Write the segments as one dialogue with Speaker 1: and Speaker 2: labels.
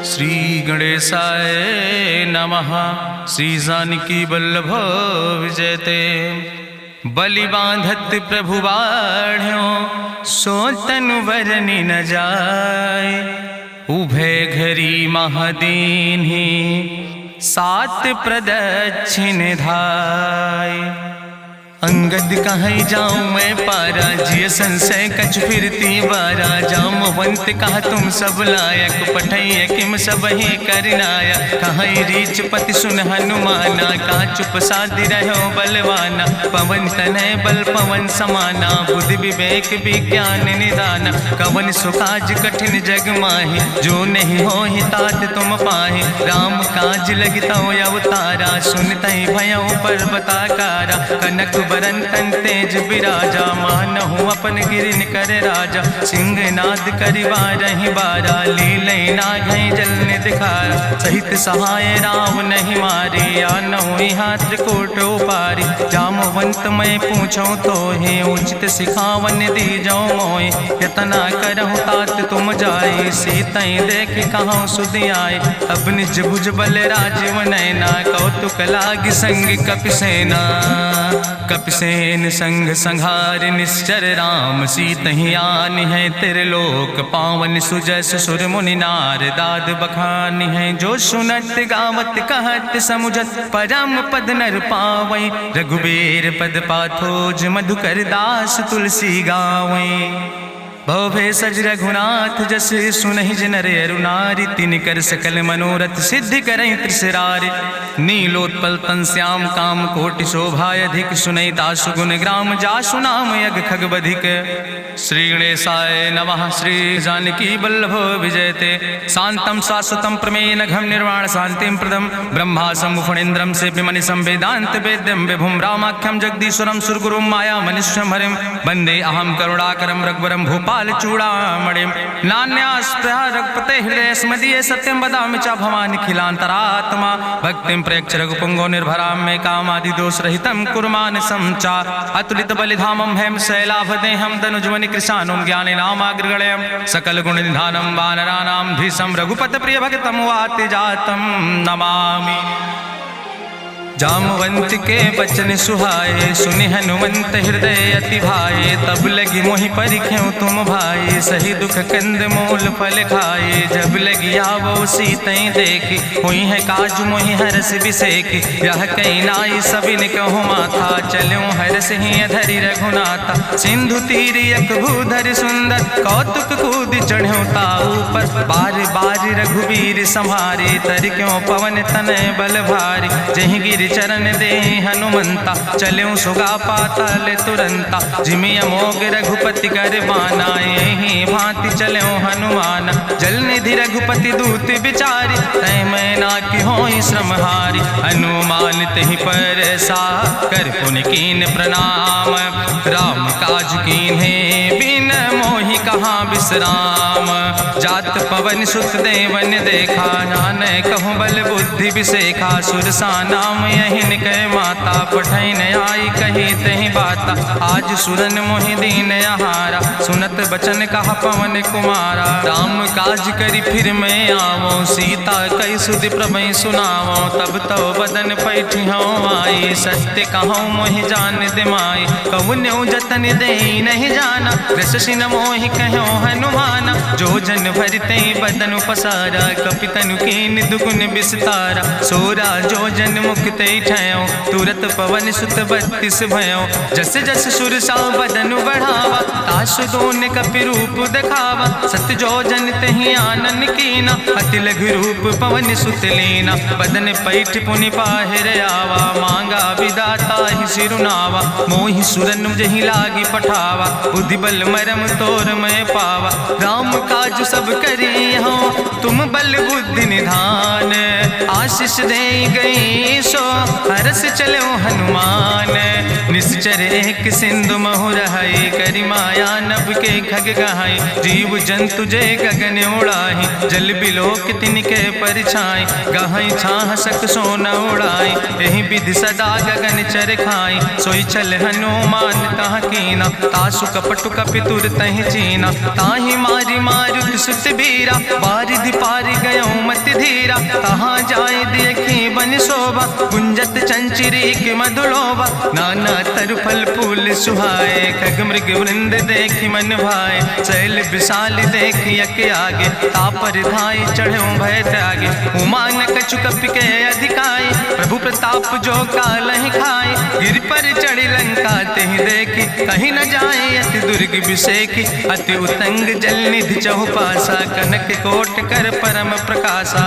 Speaker 1: श्री गणेशाय नमः। श्री जानकी वल्लभ विजयते। बलि बांधत प्रभु बाढ़ो सो तनु बरनि न जाय। उभय घरी महादीन्हि सात प्रदक्षिण धाय। अंगद कहीं जाऊं मैं पारा जिय संशय कछ फिरती बारा। जामवंत कहा तुम सब लायक पठैय किम सब ही करनाया। कहीं रीच पति सुन हनुमाना कहा चुप साधि रहो बलवाना। पवन तनय बल पवन समाना बुद्धि विवेक विज्ञान निदाना। कवन सुकाज कठिन जग माहि जो नहीं हो ही तात तुम पाहि। राम काज लगता अवतारा सुनतहि भयो पर्वताकारा। कनक बरन तन तेज बिराजा मानहु अपन गिरिन कर राजा। सिंह नाद करिवा रही बारा लीलै नाघै जल दिखारा। सहित सहाय राम नहीं मारे आनहु हाथ कोट उपारी। जामवंत मैं पूछो तो हे उचित सिखावन दी जाओ मोय। यतना करहु तात तुम जाए सीतै देख कहूँ सुध आए। अब निज भुज बल राजीव नैना कौतुक लाग संग कपिसेना। कपिसेन संग संहार निश्चर राम सीतहि आनि है त्रिलोक पावन। सुजस सुर मुनि नार दाद बखानि है। जो सुनत गावत कहत समुझत परम पद नर पावै। रघुबीर पद पाथोज मधुकर दास तुलसी गावै। भवे सज रघुनाथ जस सुनहि जिनर अरुनारि। तिनकर सकल मनोरथ सिद्धि करहि त्रिसरारि। नीलोत्पल तन श्याम काम कोटि शोभाय अधिक। सुनहि तासु गुण ग्राम जासु नाम यज्ञ खग बधिक। श्री गणेशाय नमः। श्री जानकी वल्लभ विजयते। शांतम शाश्वतम प्रमेय नघम निर्वाण शांतिम प्रदम। ब्रह्मा शंभु फणीन्द्रम से विमनि संवेदांत वेद्यम विभुम रामाख्यम जगदीश्वरम सुरगुरुम माया मनुष्यम हरिम। वंदे अहम करुणाकरम रघुवरम भूपाल चूड़ामणिम। नान्यास्पृहा रघुपते हृदय स्मदीये सत्यम वदामि च भवानि खिलांतरात्मा। भक्तिम प्रयच्छ रघुपुंगो निर्भराम मे कामादि दोष रहितम कुर्मान् समचा। अतुलित बलिधामम हेम शैलाभदेहम दनुजवनि कृशानुम ज्ञानि नामाग्रगण्यम। सकल गुण निधानम वानराणाम धीशम रघुपत प्रिय भक्तम वाति जातम नमामि। जामवंत के बचन सुहाए सुनि हनुमंत हृदय अति भाए। तब लगी मोहि परिख्यों तुम भाई सही दुख कंद मूल फल खाए। जब लगी आवो सीतै देखी हुई है काज मोहि हरस बिसेखी। यह कई नाई सबिन कहु माथा चलूं हरस ही अधरि रघुनाथा। सिंधु तीर यक भूधर सुंदर कौतुक कूद चढ़्यो ताऊ पर। बार बार रघुबीर संहारे तर क्यों पवन तनय बल भारी। जहि गिर चरण दे हनुमंता चल्यों सुगा पाताल तुरंता। जिमि अमोघ रघुपति कर बाना यही भांति चल्यों हनुमान। जल निधि रघुपति दूत बिचारी तय मैं ना कि होई श्रमहारी। हनुमान तहि पर सा कर पुनि कीन प्रणाम। राम काज कीन्हे बिन मोहि कहाँ विश्राम। जात पवन सुत देवन देखा नानय कहूँ बल बुद्धि विसेखा। सुरसा नाम यहिन कह माता पठैन आई कही तहि बाता। आज सुरन मोहि दीन आहारा सुनत बचन कहा पवन कुमारा। राम काज करि फिर मैं आवो सीता कई सुधि प्रभै सुनावो। तब तो बदन पैठियो आई सत्य कहूँ मोहि जान दिमाई। कहुन्यो जतन दे नहीं जाना रससिन मोहि कहो हनुमाना। जो जन भरते बदन पसारा कपितनु कीन दुगुन विस्तारा। सोरा जो जन मुक्ते ठयो तुरत पवन सुत 32 भयो। जस जस सुरसा बदन बढ़ावा तासु दोन कपि रूप दिखावा। सत जो जन तहि आनन कीना अति लघु रूप पवन सुत लीना। बदन पैठ पुनि पाहिर आवा मांगा विदाता ही सिरुनावा। मोहि सुरन जहि लागी पठावा बुद्धि बल मरम तोर मैं पावा। राम काज सब करी हो तुम बल बुद्धि निधान। आशीष दे गई सो हरस चलो हनुमान। निश्चर एक सिंधु महु रहाई करि माया नभ के खग गहाई। जीव जंतु जे गगन उड़ाही जल बिलोक तिनके परछाई। गहाई छाह सक सोन उड़ाई एहि विधि सदा गगन चर खाई। सोई चल हनुमान तहाँ कीना तासु कपटु कपि तुर तहि चीना। ताहि मारी मारुत सुत बीरा बारिधि पारि गयो मति रघुबीरा, तहाँ जाए देखी बन शोभा, गुंजत चंचरी के मधुलोभा, नाना तरु फल फूल सुहाए, खग मृग वृंद देखी मन भाए, शैल विशाल देखी यके आगे, तापर धाय चढ़ो भय त्यागे, उमान कछु कपि के अधिकाई, प्रभु प्रताप जो कालहि खाए, गिर पर चढ़ी लंका तेहि देखी, कहीं न जाए अति दुर्ग विषेखी, अति उतंग जल निधि चहुपासा, कनक कोट कर परम प्रकाशा,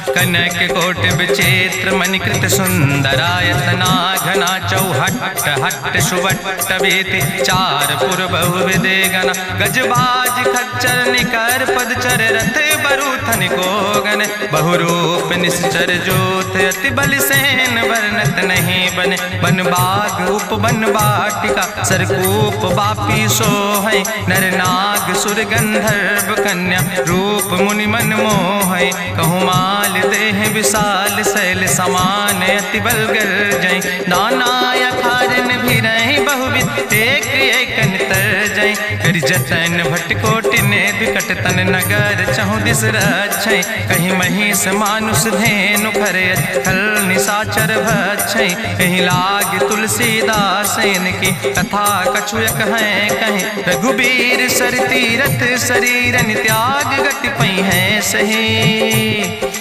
Speaker 1: कनक कोट विचित्र मणिकृत सुंदरायतना, घना चौहट्ट हट्ट सुवट्ट वेति, चार पुर बहु विदे गण, गजबाज खच्चर निकर पदचर, रथ बरूथन को गण, बहुरूप निश्चर जोत, अति बल सेन वर्णत नहीं बने, बन बाग उप बन बाटिका, सरकूप बापी सोहै, नर नाग सुर गंधर्व कन्या, रूप मुनि मन मोहै, कहूँ माल देह विशाल शैल समान, अति बल गर्जै, नाना अखारन भी रही बहुविध, एक एक तर जय, कर जतन भटकोटि ने विकट तन नगर, चहु दिस रक्षै, कहीं महिष मानुष धेनु खरे, खल निशाचर भक्षै, कहीं लाग तुलसीदास इनकी, कथा कछुयक है कहीं, रघुबीर सर तीरथ शरीरन त्याग, गति पई है सही,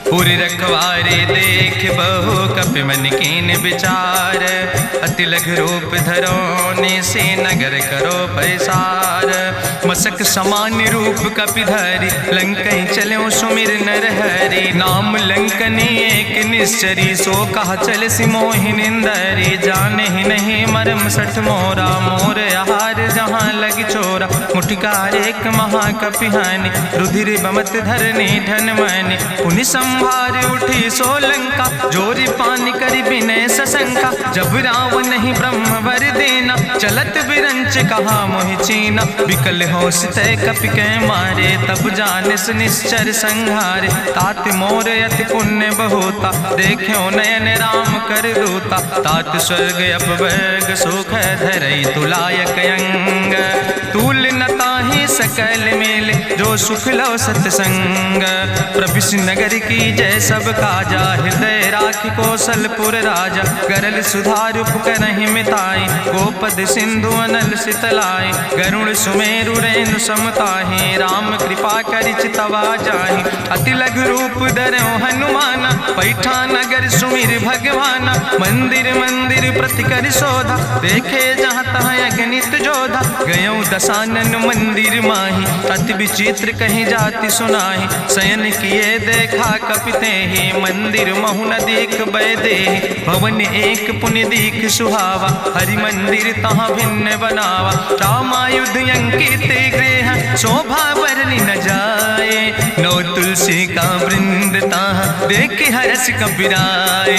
Speaker 1: पूरी रखवारे देख बहु कपि मन कीन विचार, अति लघु रूप धरोने से नगर करो पैसार, मसक समान रूप कपि धरि, लंकई चलो सुमिर नर हरि, नाम लंकनी एक निश्चरी, सो कहा चल सिमोहि निंदरी, जाने ही नहीं मरम सठ मोरा, मोर आहार जहाँ लग चोरा, मुठिकार एक महाकपिहानि, रुधिर बमत धरनी धन मनि, पुनि संभार उठी सोलंका, जोरी पानी करी विनय सशंका, जब रावण नहीं ब्रह्म वर देना, चलत बिरंच कहा मोहि चीना, विकल होश तय कपि के मारे, तब जानिस निश्चर संहारे, तात मोर अति पुण्य बहुता, देख्यो नयन राम कर दूता, तात स्वर्ग अपवर्ग सुख धरई तुलायक अंग, तूल न ताहि सकल मेल, जो सुख लो सत्संग, प्रभिस नगर की जय सब काजा, हृदय राखि कौशलपुर राजा, गरल सुधार उपकरहि मिताई, गोपद सिंधु अनल सितलाई, गरुड़ सुमेरु रेणु समताहि, राम कृपा करि चितवा जाहि, अति लघु रूप धरौ हनुमाना, पैठा नगर सुमिर भगवाना, मंदिर मंदिर प्रति कर शोधा, देखे जहाँ तहाँ अगणित जोधा, गयौ दशानन मंदिर माही, अति विचित्र कहीं जाति सुनाही, शयन किए देखा कपिते ही, मंदिर महु न देख बैदे, भवन एक पुण्य दीख सुहावा, हरि मंदिर तहाँ भिन्न बनावा, रामायुध अंकित गृह, शोभा बरली न जाए, नौ तुलसी का वृंद तहाँ देख हरस कपिराए,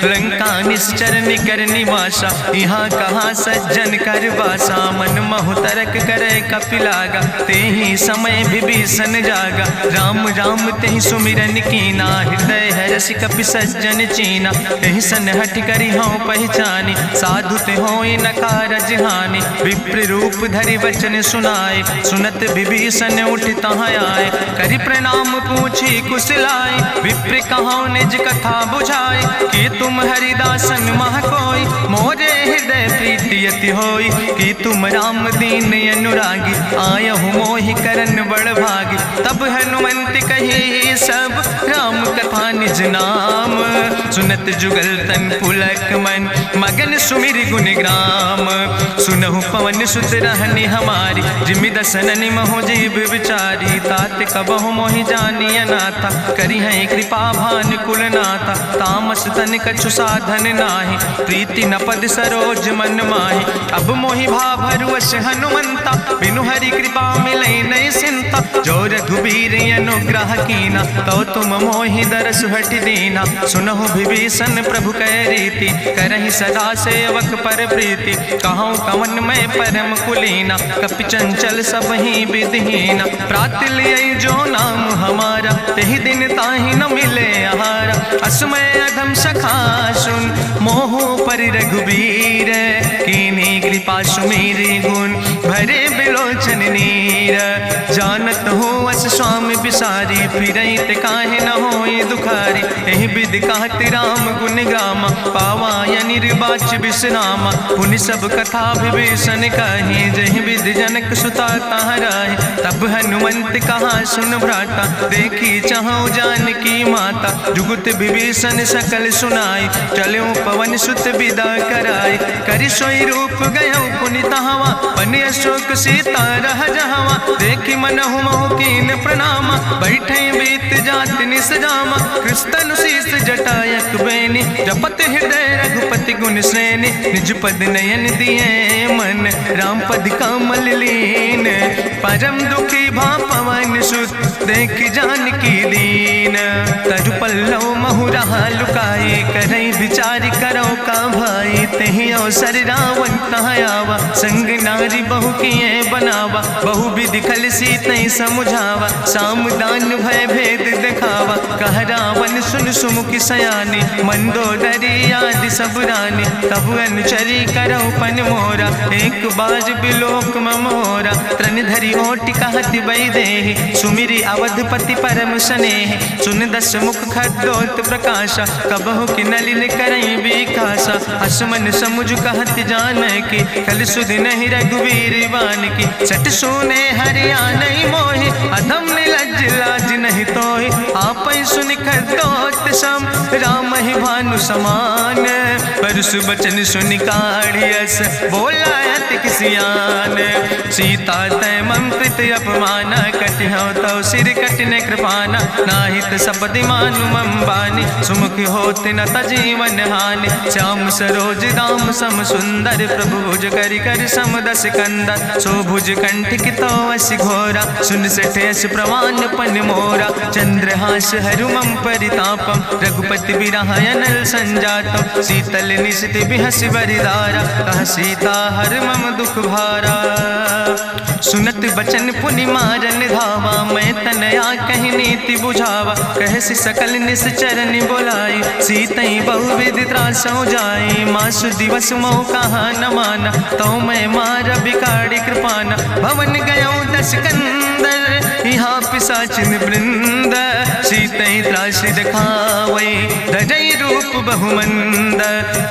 Speaker 1: लंका निश्चर निकर निवासा, यहाँ कहाँ सज्जन कर बासा, मन महु तरक करे कपिलागा, ते ही समय विभीषण जागा, राम राम तेहि सुमिरन कीना, हृदय हरस कपि सज्जन चीना, तेहि सन हठ करी हूँ पहचानी, साधु ते होई न कारज हानि, विप्र रूप धरि वचन सुनाए, सुनत विभीषण उठ तहाँ आए, करि प्रणाम पूछी कुशलाए, विप्र कहाँ निज कथा बुझाए, कि तुम हरिदासन मह कोई, मोरे हृदय प्रीति अति होई, कि तुम राम दीन अनुरागी, आयहु मोहि करन बड़ भागी, तब हनुमंत कही सब राम कथा निज नाम, सुनत जुगल तन पुलक मन, मगन सुमिर गुण ग्राम, सुनहु पवन सुत रहनी हमारी, जिमि दसननि महो जीव विचारी, तात कबहु मोहि जानी अनाथा, करी है कृपा भान कुल नाथा, तामस तन कछु साधन नाही, प्रीति न पद सरोज मन माही, अब मोहि भाभरुवश हनुमंता, बिनु हरि कृपा मिलै नहीं सिंता, जो रघुबीर अनुग्रह कीना, तो तुम मोहि दरस हट दीना, सुनहु विभीषण प्रभु कै रीति, करहि सदा सेवक पर प्रीति, कहूँ कवन में परम कुलीना, कपि चंचल सब ही विधिहीना, प्रात लियै जो नाम हमारा, तेहि दिन ताहि न मिले आहारा, असमय अधम सखा सुन, मोहु पर रघुबीर, कीन्ही कृपा सुमेरि गुण, भरे बिलोचन नीर, जानत हो अस स्वामी बिसारी, फिरई ते काहे न होई दुखारी। एहि विधि कहत राम गुण गामा, पावा निर्बाच विश्रामा। पुनि सब कथा विभीषण कही, जहि विधि जनक सुता कहाँ रहे। तब हनुमंत कहा सुन भ्राता, देखी चाहूँ जानकी माता। जुगुत विभीषण सकल सुनाई, चलो पवन सुत विदा कराई। करि सोई रूप गयो पुनि तहवा, बन अशोक सीता रह जहवा। देखी मनहु महु कीन प्रणामा, बैठे बीत जात निस जामा। कृष्ण शीस जटायक बेनी, जपत हृदय रघुपति गुण श्रेणी। निज पद नयन दिए मन, राम पद कमल लीन। परम दुखी भा पवन सुत, देख जानकी दीन। तरु पल्लव महु रहा लुकाई, करई विचार करो का भाई। तेहि अवसर रावण तहाँ आवा, संग नारी बहु किए बनावा। बहु विधि खल सीतै समुझावा, साम दान भय भेद दिखावा। कह रावण सुन सुमुखी सयानी, मंदोदरी आदि सब रानी। तब अनुचरी करो पन मोरा, एक बार बिलोक ममोरा। त्रन धरि ओटि कहत वैदेही, सुमिरी अवधपति परम स्नेह। सुन दस मुख खद्योत प्रकाशा, कबहु कि नलिन करई विकासा। असमन समुझ कहत जानकी, कल सुध नहीं रघुवीर बान की। सट सुने हरियाणई मोहि, अधम निलज्ज लाज नहीं तोहि। आपै सुनि खद्योत सम, राम ही भानु समान। परसु बचन सुनि काढ़ियस, बोला अति किसियान। सीता तै मम कृत अपमाना, कटिहौ तौ सिर कटिन कृपाना। नाहित सपदि मानु मम बानी, सुमुख होत न तजीवन हानि। श्याम सरोज दाम सम सुंदर, प्रभु भुज करि कर सम दस कंदर। सो भुज कंठ कितो अस घोरा, सुन सठेस प्रमाण पन मोरा। चंद्रहास हरु मम परितापम, रघुपति बिरहायनल संजातम। शीतल निशित बिहस बरिदारा, कह सीता हर मम दुख भारा। सुनत बचन पुनि मारन धावा, मैं तनया कहि नीति बुझावा। कहसि सकल निश्चरन बोलाई, सीतई बहुविधि त्रासौ जाई। मासु दिवस मोह कहा न माना, तो मैं मार बिकाड़ी कृपाना। भवन गयो दस कंदर, यहाँ पिशाचिन वृंद। सीतई त्रास दिखावई, धजई रूप बहुमंद।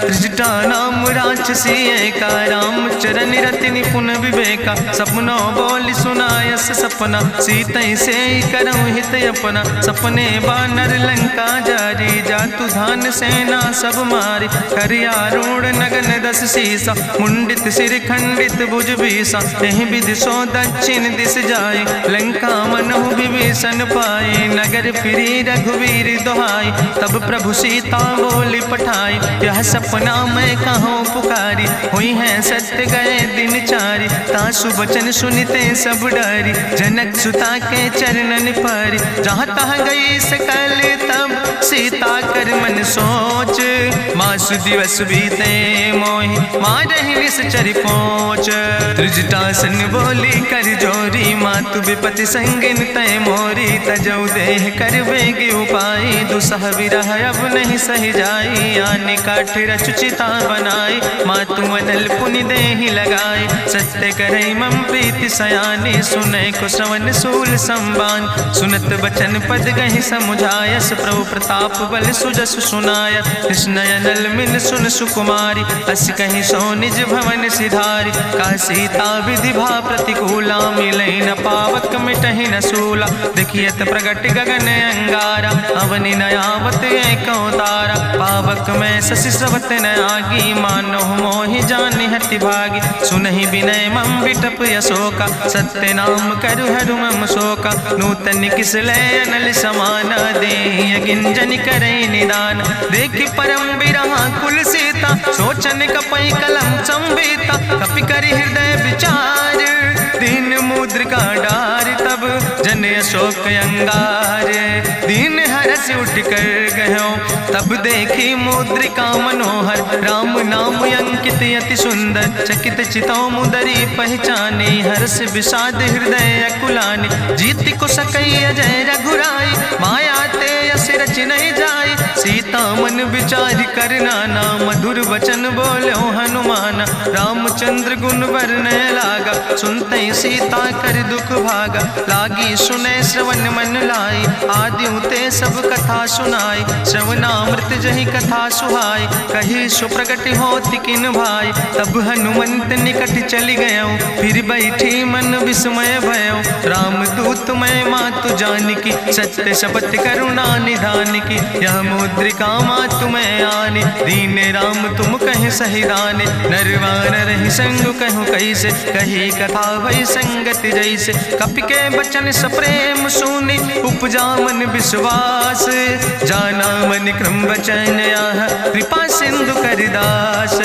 Speaker 1: त्रिजटा नाम राक्षसी एका, राम चरण रति निपुण विवेका। सपनो बोल सुनायस सपना, सीतई से करऊँ हित अपना। सपने बानर लंका जारी, जातु धान सेना सब मारी। करियारूढ़ नगन दस सीसा, मुंडित सिर खंडित भुज बीसा। एहि विधि सो दक्षिण दिस जाय, लंका मनहु विभीषण पाए। नगर फिरी रघुवीर दोहाई, तब प्रभु सीता बोली पठाई। यह सपना मैं कहूँ पुकारी, हुई है सत्य गए दिन चारी। तासु बचन सुनते सब डरी, जनक सुता के चरणन पर। जहाँ तहाँ गई सकल तब, सीता कर मन सोच। मासु दिवस बीते मोहि, मारहि निश्चर पहुँच। त्रिजटासन बोली कर जोरी, मातु विपति संगिन तय मोरी। तजौ देह कर बेगी उपाय, दुसह विरह अब नहीं सही जाई। आने काठ रचुचिता बनाई, मातु मनल पुनि देहि लगाई। सत्य करई मम प्रीति सयानी, सुनै को श्रवण सूल संबान। सुनत बचन पद गहि समुझायस, प्रभु प्रताप बल सुजस सुनाय। कृष्णयनल मिन सुन सुकुमारी, अस कहि सो निज भवन सिधारी। का सीता विधि भा प्रतिकूला, मिलई न पावक मिटहि न सूला। देखियत प्रगट गगन अंगारा, अवनि नयावत एक तारा। पावक में शशि स्रवत न आगी, मानो मोहि जानि हटि भागी। सुनहि विनय मम विटप यशोका, सत्य नाम करु हरु मम शोका। नूतन किस लय अनल समाना, देहि गिंजन करई निदान। देखि परम बिरहा कुल सीता, सोचन कपई कलम संवेता। कपि करि हृदय विचार, दीन मुद्रिका डार। तब जन अशोक अंगार, दीन हरस उठ कर गयो। तब देखी मुद्रिका मनोहर, राम नाम अंकित अति सुंदर। चकित चितौ मुदरी पहचानी, हर्ष विषाद हृदय अकुलानी। जीत को सकई अजय रघुराई, माया ते ऐसे रच नहीं जाए। सीता मन विचार करना ना, मधुर वचन बोलो हनुमान। रामचंद्र गुण वर्णय लागा, सुनते सीता कर दुख भागा। लागी सुने श्रवण मन लाई, आदि ते सब कथा सुनाई। श्रवणामृत जहि कथा सुहाई, कही सुप्रगट होति किन भाई। तब हनुमंत निकट चली गयो, फिर बैठी मन विस्मय भयो। राम दूत मैं मातु जानकी, सत्य शपथ करुणा निधान की। यह मुद्रिका मातु मैं आने, दीन राम तुम कहे सही दाने। नरवान रही संग कहूँ कैसे, कही कथा भई संगति जैसे। कपि के बचन सप्रेम सुनी, उपजा मन विश्वास। जाना मन क्रम वचन आह, कृपा सिंधु करिदास।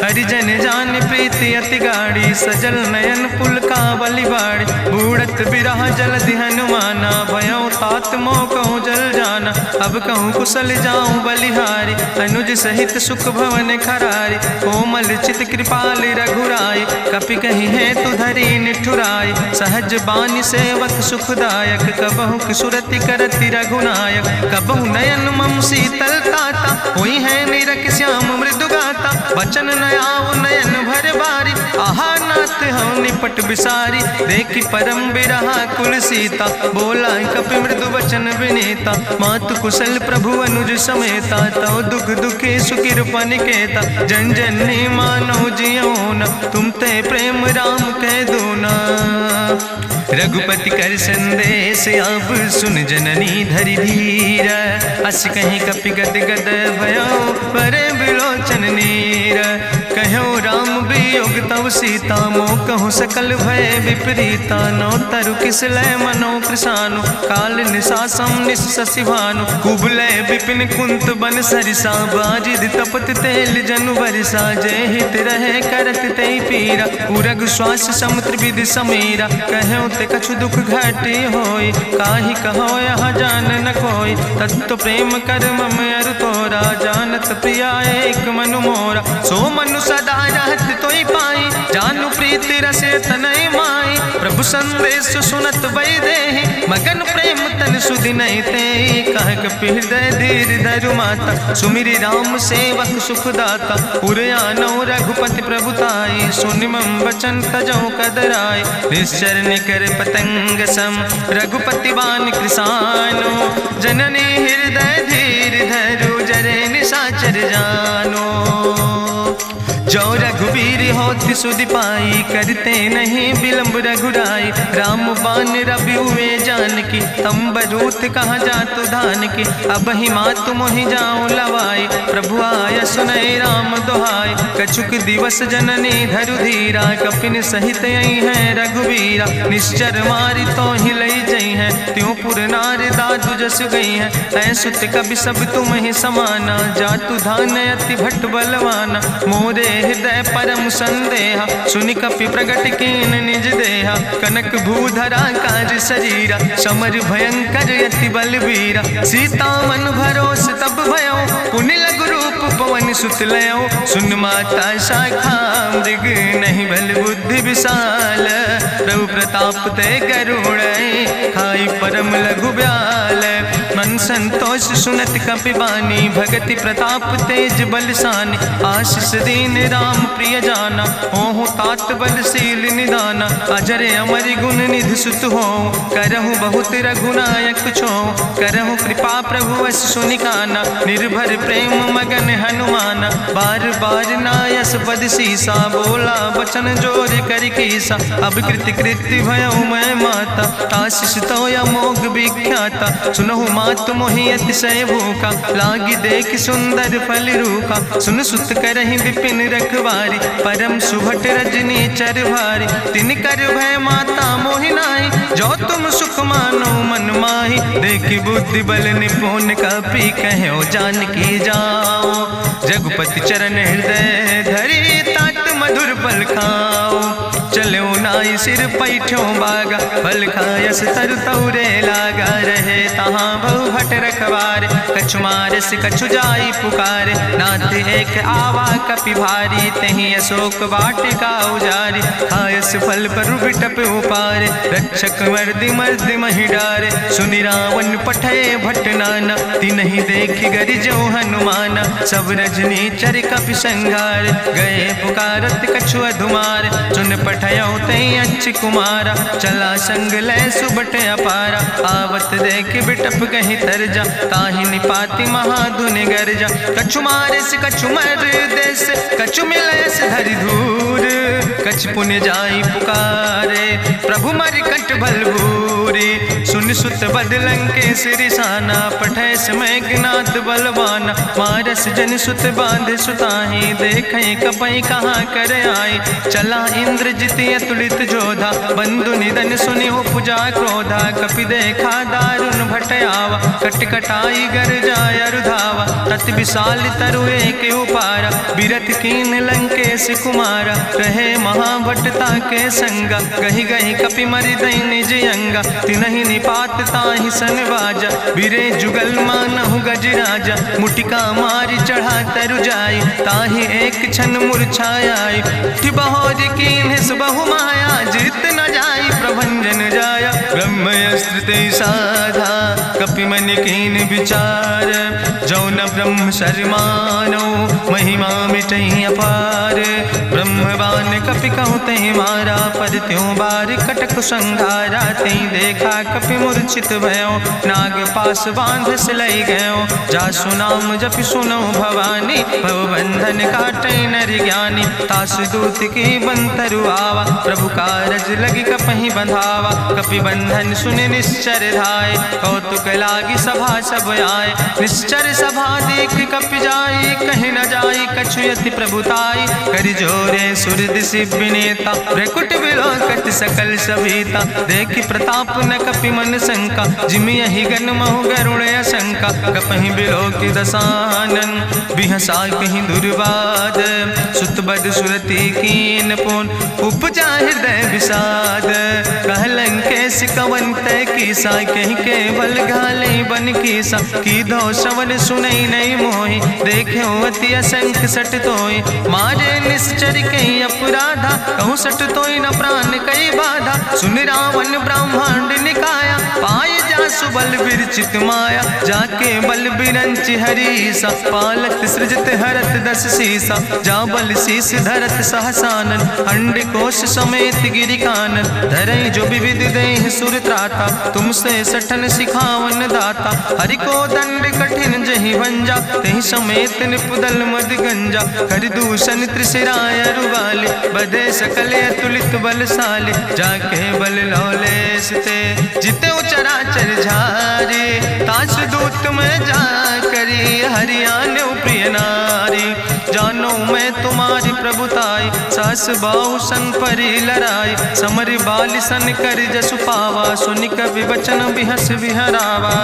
Speaker 1: हरिजन जान प्रीति अति गाढ़ी, सजल नयन पुलकावली बाड़ी। बूढ़त बिरह जलधि हनुमाना, भयो तात मोह कहूँ जल जाना। अब कहूँ कुशल जाऊँ बलिहारी, अनुज सहित सुख भवन खरारी। कोमल चित कृपाल रघुराई, कपि कही है तु धरी निठुराई। सहज बानी सेवक सुखदायक, कबहु किशुरति करति रघुनायक। कबहु नयन मम शीतल ताता, हुई है निरख श्याम मृदु गाता। बचन न आव नयन भर बारी, आहा नाथ हम निपट बिसारी। देखी परम बिरहा कुल सीता, बोला कपि मृदु वचन विनीता। मातु कुशल प्रभु अनुज समेता, तव दुख दुखी सुकृपा निकेता। जन जननी मानो जियो न, तुम ते प्रेम राम कह दो ना। रघुपति कर संदेश अब सुन जननी धरि धीर। अस कहीं कपि गद गद भयो, परे बिलोचन नीर। कहो राम वियोग तव सीता, मोह कहूँ सकल भय विपरीता। नौ तरु किस लय मनो कृशानु, काल निशासम निशि भानु। कुबलय विपिन कुंत बन सरिसा, बाजिद तपत तेल जनु बरिसा। जय हित रहे करत ते पीरा, उरग श्वास समुद्र विधि समीरा। कहो ते कछु दुख घटी होई, काहि कहो यहाँ जान न कोई। तत्व प्रेम कर मम अरु तोरा, जानत प्रिया एक मनु मोरा। सो मनु सदा रहत तोई पाई, जानु प्रीति रसे तनय माई। प्रभु संदेश सुनत वै देहि, मगन प्रेम तन सुधि नहीं ते। कह कपि हृदय धीर धरु माता, सुमिरि राम सेवक सुखदाता। उर आनो रघुपति प्रभुताई, सुनि मम वचन तजौ कदराई। निश्चर निकर पतंग सम, रघुपति बान कृसानो। जननी हृदय धीर धरु, जरे निशाचर जानो। जो रघुवीर होति सुधि पाई, करते नहीं विलंब रघुराई। राम बान रवि हुए जानकी, तंबरूथ कहाँ जातु धान की। अब ही मातु मोहि जाऊँ लवाई, प्रभु आय सुनय राम दुहाई। कछुक दिवस जननी धरु धीरा, कपिन सहित यही है रघुवीरा। निश्चर मारी तो ही लई जई है, त्यों पुर नार दादु जस गई है। ऐसुत कवि सब तुम ही समाना, जातु धान अति भट्ट बलवाना। मोरे हृदय परम संदेहा, सुनि कपि प्रगट कीन निज देहा। कनक भूधरा काज शरीरा, समर भयंकर अति बलवीरा। सीता मन भरोस तब भयो, पुनि लघु रूप पवन सुत लयो। सुन माता शाखा मृग, नहीं बल बुद्धि विशाल। प्रभु प्रताप ते गरुड़, खाई परम लघु ब्याल। मन संतोष सुनत कपि बानी, भगति प्रताप तेज बलसानी। आशीष दीन राम प्रिय जाना, ओहु तात बलशील निदाना। अजर अमर गुण निधि सुत हो, करहु बहुत रघुनायक छो। करहु कृपा प्रभु वश सुनिकाना, निर्भर प्रेम मगन हनुमाना। बार बार नायस पद सीसा, बोला बचन जोर कर कीसा। अब कृति कृति भयो मैं माता, आशीष तो अमोघ विख्याता। सुनहु मातु मोहि अतिशय भूखा, लागी देख सुंदर फल रूखा। सुन सुत करहि विपिन रखवारी, परम सुभट रजनी चर भारी। तिन कर भय माता मोहि नाहि, जो तुम सुख मानो मन माहि। देखि बुद्धि बल निपुण कपि, कहो जानकी जाओ। रघुपति चरण हृदय धरि, तात मधुर फल खाओ। चलो नाई सिर पैठों बागा, फल खायस तरु तौरे लागा। रहे तहाँ बहु भट रखवारे, कछु मारस कछु जाई पुकारे, नाथ एक आवा कपि भारी, तहीं अशोक वाटिका उजारी, खायस फल पर बिटप उपारे, रक्षक मर्दि मर्दि महि डारे, सुनि रावण पठय भट नाना, तिन्हि देखि गरिजौ हनुमाना, सब रजनी चर कपि संघार, गए पुकारत कछु अधुमार, सुन पठयौ तहीं अच्छ कुमारा, चला संग लै सुबट अपारा, आवत देख बिटप कहीं तरजा, ताहि निपाति महाधुनि गर्जा, कछु मारिस कछु मर देस, कछु मिलयस धरि धूर, कछ पुण्य जाई पुकारे, प्रभु मरि कंठ भल भूरी, सुन सुत बद लंकेश रिसाना, पठय समय ज्ञात बलवाना, मारस जन सुत बांध सुताहि, देखें कपई कहाँ कर आए, चला इंद्रजित अतुलित जोधा, बंधु निधन सुनि उपजा क्रोधा, कपि देखा दारुण भट आवा, कट कटाई गर जाय रुधावा, तत विशाल तरु एक उपारा, बिरथ कीन लंकेश कुमारा, रहे महाभटता के संगा, गहि गहि कपि मरि दई निज अंगा, तिन्हि निपात ताहि सन बाजा, बिरे जुगल मानहु गजराजा, मुटिका मारि चढ़ा तरु जाई, ताहि एक क्षण मूर्छाई, बहोज कीन्हिस बहु माया, जीत न जाई प्रभंजन जाया, ब्रह्मस्त्र ते साधा, कपि मन कीन विचार, जौ न ब्रह्म शर्मानो, महिमा मिटई अपार, ब्रह्मवान कपि कहु तहि मारा, पर त्यों बार कटक संघारा, तई देखा कपि मूर्छित भयो, नाग पास बांध सिलई गयो, जासु नाम जपि सुनो भवानी, भव बंधन काटई नर ज्ञानी, तासु दूत की बंतरु आवा, प्रभु कारज लगी कपहि बंधावा, कपि बंधन सुनि निश्चर धाय, कौतुक लागी सभा सब आए, निश्चर सभा देख कपि जाई, कहीं न जाई कछु यति प्रभुताई, कर जोरे सुर दिसि विनेता, भ्रकुट विलोकत सकल सभीता, देखि प्रताप न कपि मन शंका, जिमि यहि गन महु गरुण शंका, कपहि बिलोकि दसानन, बिहसा कहीं दुर्वाद, सुत बद सुरति कीन पुन, उपजा हृदय विषाद, कहलन केस कवन तय कीसा, कहीं केवल घाले बन कीसा, की दो श्रवण सुनई नहीं मोहि, देख्यो अति असंख सट तोय, मारे निश्चर कहीं अपराधा, कहूँ सट तोय न प्राण कई बाधा, सुन रावण ब्रह्मांड निकाया, पाय जासु बल विरचित माया, जाके बल बिरंचि हरीसा, पालत सृजत हरत दस सीसा, जा बल शीस धरत सहसानन, अंड कोश समेत गिरि कानन, धरई जो विविध देह सुर त्राता, तुमसे सठन सिखावन दाता, हरि को दंड कठिन जहि भंजा, तहि समेत निपुदल मद गंजा, कर दूषण त्रिशिराय रुवाले, बधे सकल अतुलित बलशाले, जाके बल लौलेस ते, जिते चराचर झारे, तास दूत में जा करी, हरियाणा प्रिय नारी, जानो मैं तुम्हारी प्रभुताई, सास बाहु सन परी लड़ाई, समर बाल सन कर जसु पावा, सुनि कवि वचन बिहस विहरावा,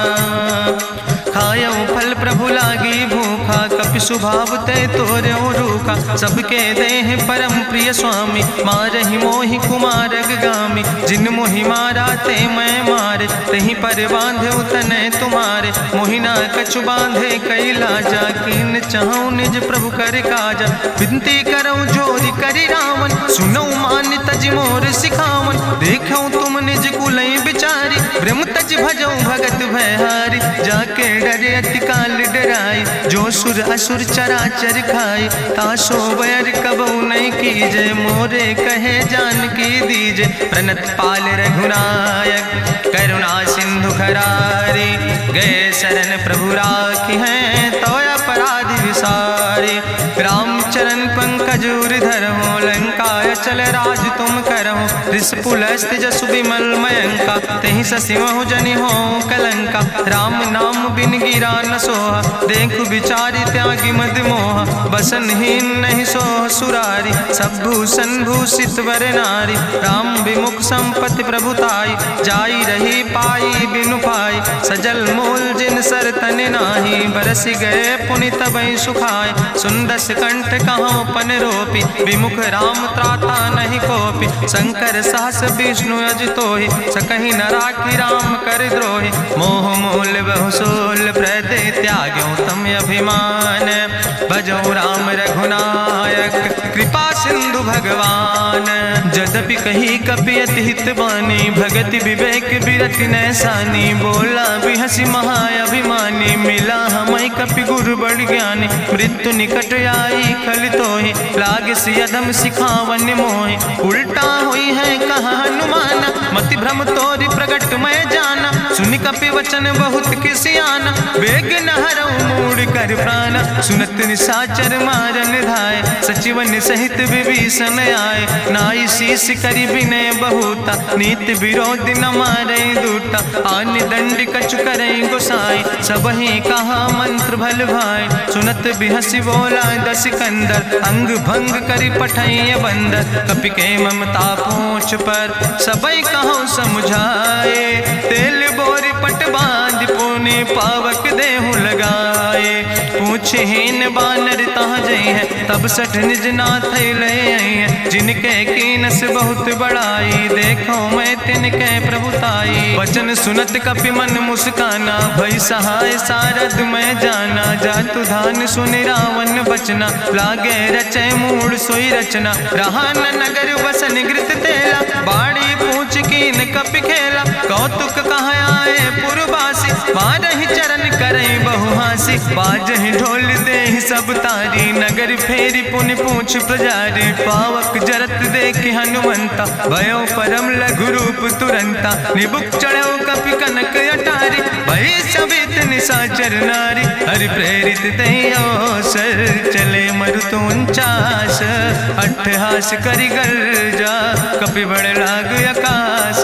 Speaker 1: खायो फल प्रभु लागी भूखा, कपि स्वभाव ते तोर्यो रूखा, सबके देह परम प्रिय स्वामी, मारहि मोहि कुमार गामी, जिन मोहि मारा ते मैं मारे, तहीं पर बांधे तने तुम्हारे, मोहिना कछु बांधे कई लाजा, कीन चाहूं निज प्रभु कर काजा, विनती करऊं जोरी करी रावण, सुनऊ मान तज मोर सिखावन, देखऊं तुम निज कुलई बिचारी, ब्रह्म तज भजऊं भगत भयहारी, जाके डरे अति काल डराई, जो सुर असुर चराचर खाई, तासो बैर कबऊ नहीं कीजे, मोरे कहे जान की दीजे, प्रणत पाल रघुनायक करुणा सिंधु खरारी, गए शरण प्रभु राखी हैं तो अपराध विसारी, रामचरण पंकज उर धरहु, लंकाय चल राज तुम करहु, रिसपुलस्त जसु विमल मयंका, तेहि ससिमहु जनि हो कलंका, राम नाम बिन गिरा न सोहा, देखु बिचारी त्यागी मद मोहा, बसनहीन नहीं सोह सुरारी, सब भूषण भूषित वर नारी, राम विमुख संपत्ति प्रभुताई, जाई रही पाई बिनु पाई, सजल मूल जिन सर तन नाही, बरस गए पुनि तबहि सुखाए। सुंदस कंठ कहाँ पन रोपी, विमुख राम त्राता नहीं कोपी। शंकर सहस विष्णु अजितोहि, सकहि न राखी राम कर द्रोहि। मोह मूल बहुसूल प्रदे त्याग्यो तम अभिमान। भजो राम रघुनायक कृपा सिंधु भगवान। यद्यपि कही कपि अति हित बानी, भगति विवेक बिरति नैसानी। बोला बिहसि महाअभिमानी, मिला हमै कपि गुरु बड़ ज्ञानी। मृत्यु निकट आई खल तोहि, लागे सियदम सिखावन मोहि। उल्टा हुई है कहा हनुमाना, मति भ्रम तोरि प्रगट मैं जाना। सुनि कपि वचन बहुत किसियाना, बेग न हरऊ मूढ़ कर प्राण। सुनत निशाचर मारन धाय, सचिवन सहित विभीषण आए। नाई शीस करि विनय बहुता, नीति विरोध न मारे दूता। आन दंड कछु करे गोसाई, सबहि कहा मंत्र भल भाई। सुनत बिहसि बोला दस कंदर, अंग भंग करि पठैय बंदर। कपि के ममता पूछ पर, सबई कहो समुझाए। तेल बोरी पट बांध पुनि पावक देहु लगाए। पूछहीन बानर तहाँ जई है, तब सठ निज नाथ ले आई है। जिनके कीनस बहुत बड़ाई, देखो मैं तिनके प्रभुताई। वचन सुनत कपि मन मुस्काना, भई सहाय सारद मैं जाना। जातु धान सुनि रावण बचना, लागे रचे मूढ़ सोई रचना। रहा न नगर बसन घृत तेला, बाड़ी पूछ कीन कपि खेला। कौतुक कहाँ आए पुरवासी, मारहि चरण करई बहु हासी। बाजहि ढोल देहि सब तारी, नगर फेरी पुनि पूछ प्रजारी। पावक जरत देखि हनुमंता, भयो परम लघु रूप तुरंता। निबुक चढ़ो कपि कनक अटारी, भई सबित निशाचर नारी। हरि प्रेरित दहि अवसर, चले मरुत 49। अट्ठहास करि गर्जा, कपि बड़ लाग आकाश।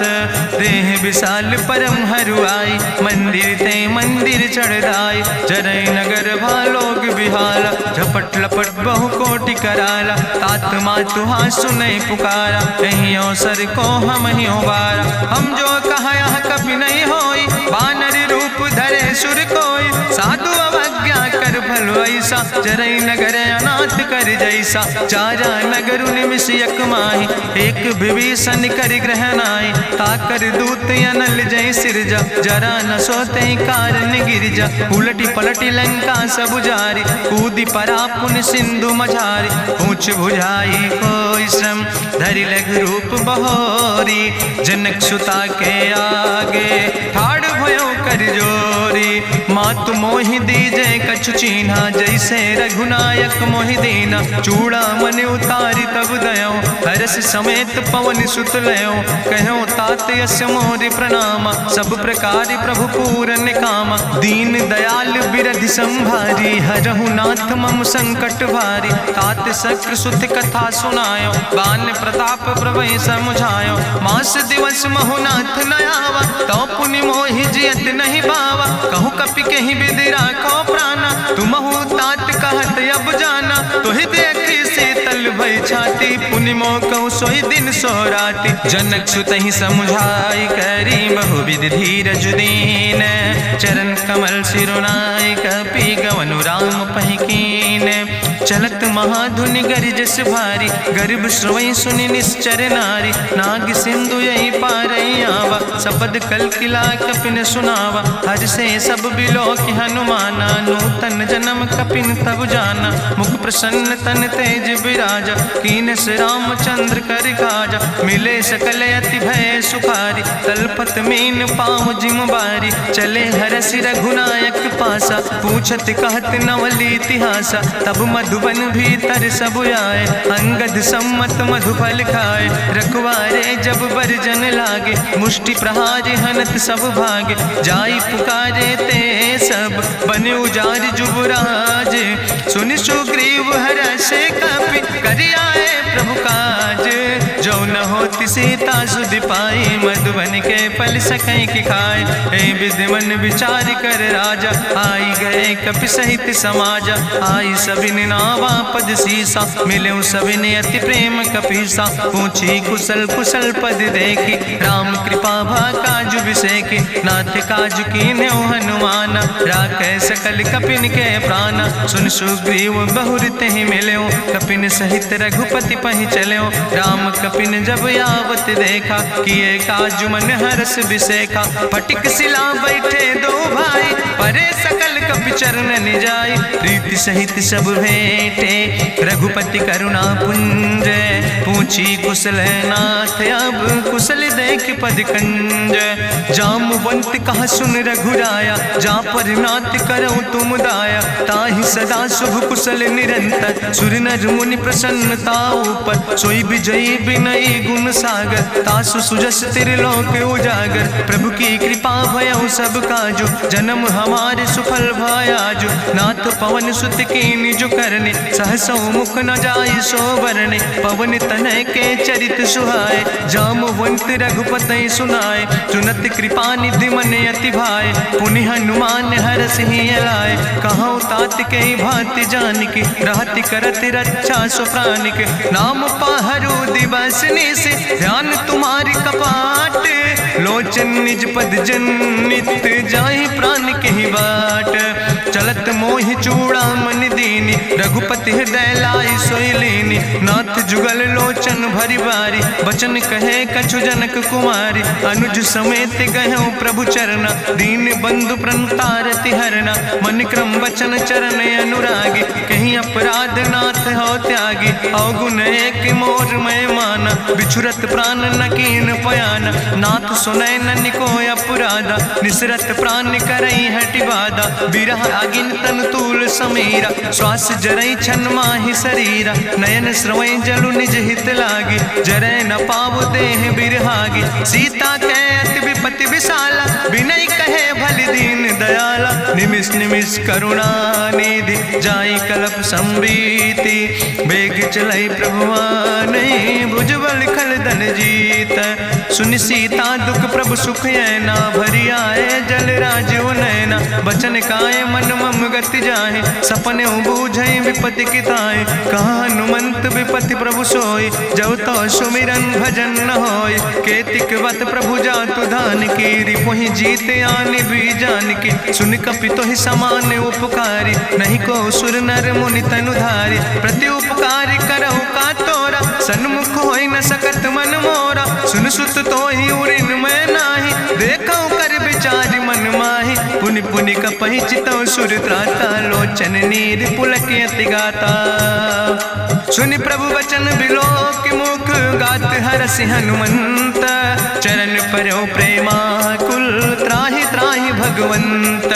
Speaker 1: देह विशाल परम हरुआई, मंदिर ते मंदिर चढ़ाई। जरई नगर भालोग बिहाला, झपट लपट बहु कोटि कराला। तात मातु हाँ सुनै पुकारा, यही अवसर को हम ही उबारा। हम जो कहा यहाँ कभी नहीं होई, बानर रूप धरे सुर कोई। साधु अवज्ञा कर भल ऐसा, जरई नगर अनाथ कर जैसा। चारा नगर निमिष यक माही, एक विभीषण कर ग्रह नाई। ताकर दूत अनल जय सिरजा, जरा न सोते कारण गिरजा। उलटी पलटी लंका सब जारी, कूदी परा पुन सिंधु मझारी। पूछ बुझाई कोई श्रम, धरि लघु रूप बहोरी। जनक सुता के आगे, ठाड़ भयो कर जोरी। मातु मोहि दीजे कछु चीन्हा, जैसे रघुनायक मोहि दीना। चूड़ा मन उतारी तब दयो, हरस समेत पवन सुत लयो। कहो तात यस मोरि प्रणामा, सब प्रकार प्रभु पूरन कामा। दीन दयाल बिरधि संभारी, हरहु नाथ मम संकट भारी। तात शक्र सुत कथा सुनायो, बान प्रताप प्रभु समुझायो। मास दिवस महु नाथ न आवा, तो पुनि मोहि जियत नहीं बावा। कहु कपि कहीं विधि राखो प्राणा, तुमहु तात कहत अब जाना। तुहि देखी शीतल भई छाती, पुनि मोह कहु सोई दिन सो राति। जनक सुतहि समुझाई, करी बहुविधि धीरज दीन। चरण कमल सिरुनाई, कपि गवनु राम पहि कीन। चलत महाधुनि गरिजस भारी, गर्भ श्रवई सुनि निश्चर नारी। नाग सिंधु यही पारई आवा, सबद कल किला कपिन सुनावा। हर से सब बिलो कि हनुमाना, नूतन जन्म कपिन तब जाना। मुख प्रसन्न तन तेज विराजा, कीनस रामचंद्र कर काजा। मिले सकल अति भय सुखारी, तलपत मीन पाँव जिम बारी। चले हरसि रघुनायक पासा, पूछत कहत नवल इतिहासा। तब मधुबन भीतर सब आए, अंगद सम्मत मधुफल खाए। रखवारे जब बरजन लागे, मुष्टि प्रहारे हनत सब भागे। जाई पुकारे ते सब, बने उजार जुबराज। सुनि सुग्रीव हर्षे कपि, करि आए प्रभु काज। जो न होति सीता सुध पाई, मधुबन के फल सकैं की खाए। हे विधि मन विचार कर राजा, आई गए कपि सहित समाजा। आई सबिन नावा पद सीसा, मिले सबिन अति प्रेम कपीसा। पूछी कुशल कुशल पद देखी, राम कृपा भा काजु विसेखी। नाथ काजु कीन्हे हनुमान, राखे सकल कपिन के प्राण। सुन सुग्रीव बहुर तेहि मिल्यो, कपिन सहित रघुपति पहि चल्यो। राम कपिन जब आवत देखा, किए काजु मन हरस विसेखा। फटिक सिला बैठे दो भाई, परे सकल कपि चरण जाय। प्रीति सहित सब भेंटे, रघुपति करुणा पुंज। पूछी कुशल नाथ, अब कुशल देख पद कंज। जामवंत कहा सुन रघुराया, जा पर नाथ करऊं तुम दाया। ताहि सदा शुभ कुशल निरंतर, सुर नर मुनि प्रसन्नता ऊपर। सोई विजयी विनयी गुण सागर, तासु सुजस त्रिलोक उजागर। प्रभु की कृपा भयउ सब काजु, जन्म हमारे सुफल भयाजु। नाथ पवन सुत कीन्हि जो करने, सहसौ मुख न जाय सो बरने। पवन तनय के चरित सुहाए, जामवंत रघुपति सुनाए। चुनत कृपा निधि मन अति भाए, पुनि हनुमान हरषि लाए। कहौं तात के भांति जानकी, रहति करत रक्षा सो प्राणिक। नाम पाहरु दिवस निश, ध्यान तुम्हारी कपाट। लोचन निज पद जनित, जाहि प्राण के ही बाट। चलत मोहि चूड़ामणि दीनी, रघुपति हृदय लाई सोई लीनी। नाथ जुगल लोचन भरि बारी, बचन कहे कछु जनक कुमारी। अनुज समेत गहऊँ प्रभु चरना, दीन बंधु प्रणतारति हरना। मन क्रम वचन चरण अनुरागी, कहीं अपराध नाथ हो त्यागी। अवगुण एक मोर मैं माना, बिछुरत प्राण न कीन पयाना। नाथ सुनय ननि को अपराधा, निसरत प्राण करई हटि बाधा। बिरह अगिन तन तूल समीरा, श्वास जरई छन माहि शरीरा। नयन श्रवई जलु निज हित लागी, जरय न पाव देह बिरहागी। सीता के अति विपति विशाला, बिनय कहे भलि दीन दयाला। निमिष निमिष करुणा निधि, जाई कलप संबीति। बेग चलई प्रभुआनहि, भुजबल खल धन जीत। सुनि सीता दुख प्रभु सुख ऐना, भरि आए जल राजो नैना। बचन काए मन मम गति जाहे, सपने बूझई विपति किताए। कहा हनुमंत विपति प्रभु सोई, जब तो सुमिरन भजन न होय। केतिक वत प्रभु जातु धान की, रिपुहि जीत आने भी जान की। सुन कपि तोहि समान उपकारी, नहीं को सुर नर मुनि तनु धारी। प्रति उपकारी करहु का तोरा, सन्मुख होई न सकत मन मोरा। सुन सुत तोहि उरिन मैं नाही, देखौ कर विचार मन माही। पुनि पुनि कपहि चितौ सुर त्राता, लोचन नीर पुलक अति गाता। सुनि प्रभु वचन बिलोक मुख, गात हरषि हनुमंत। चरण परौ प्रेमाकुल, त्राहि त्राहि भगवंत।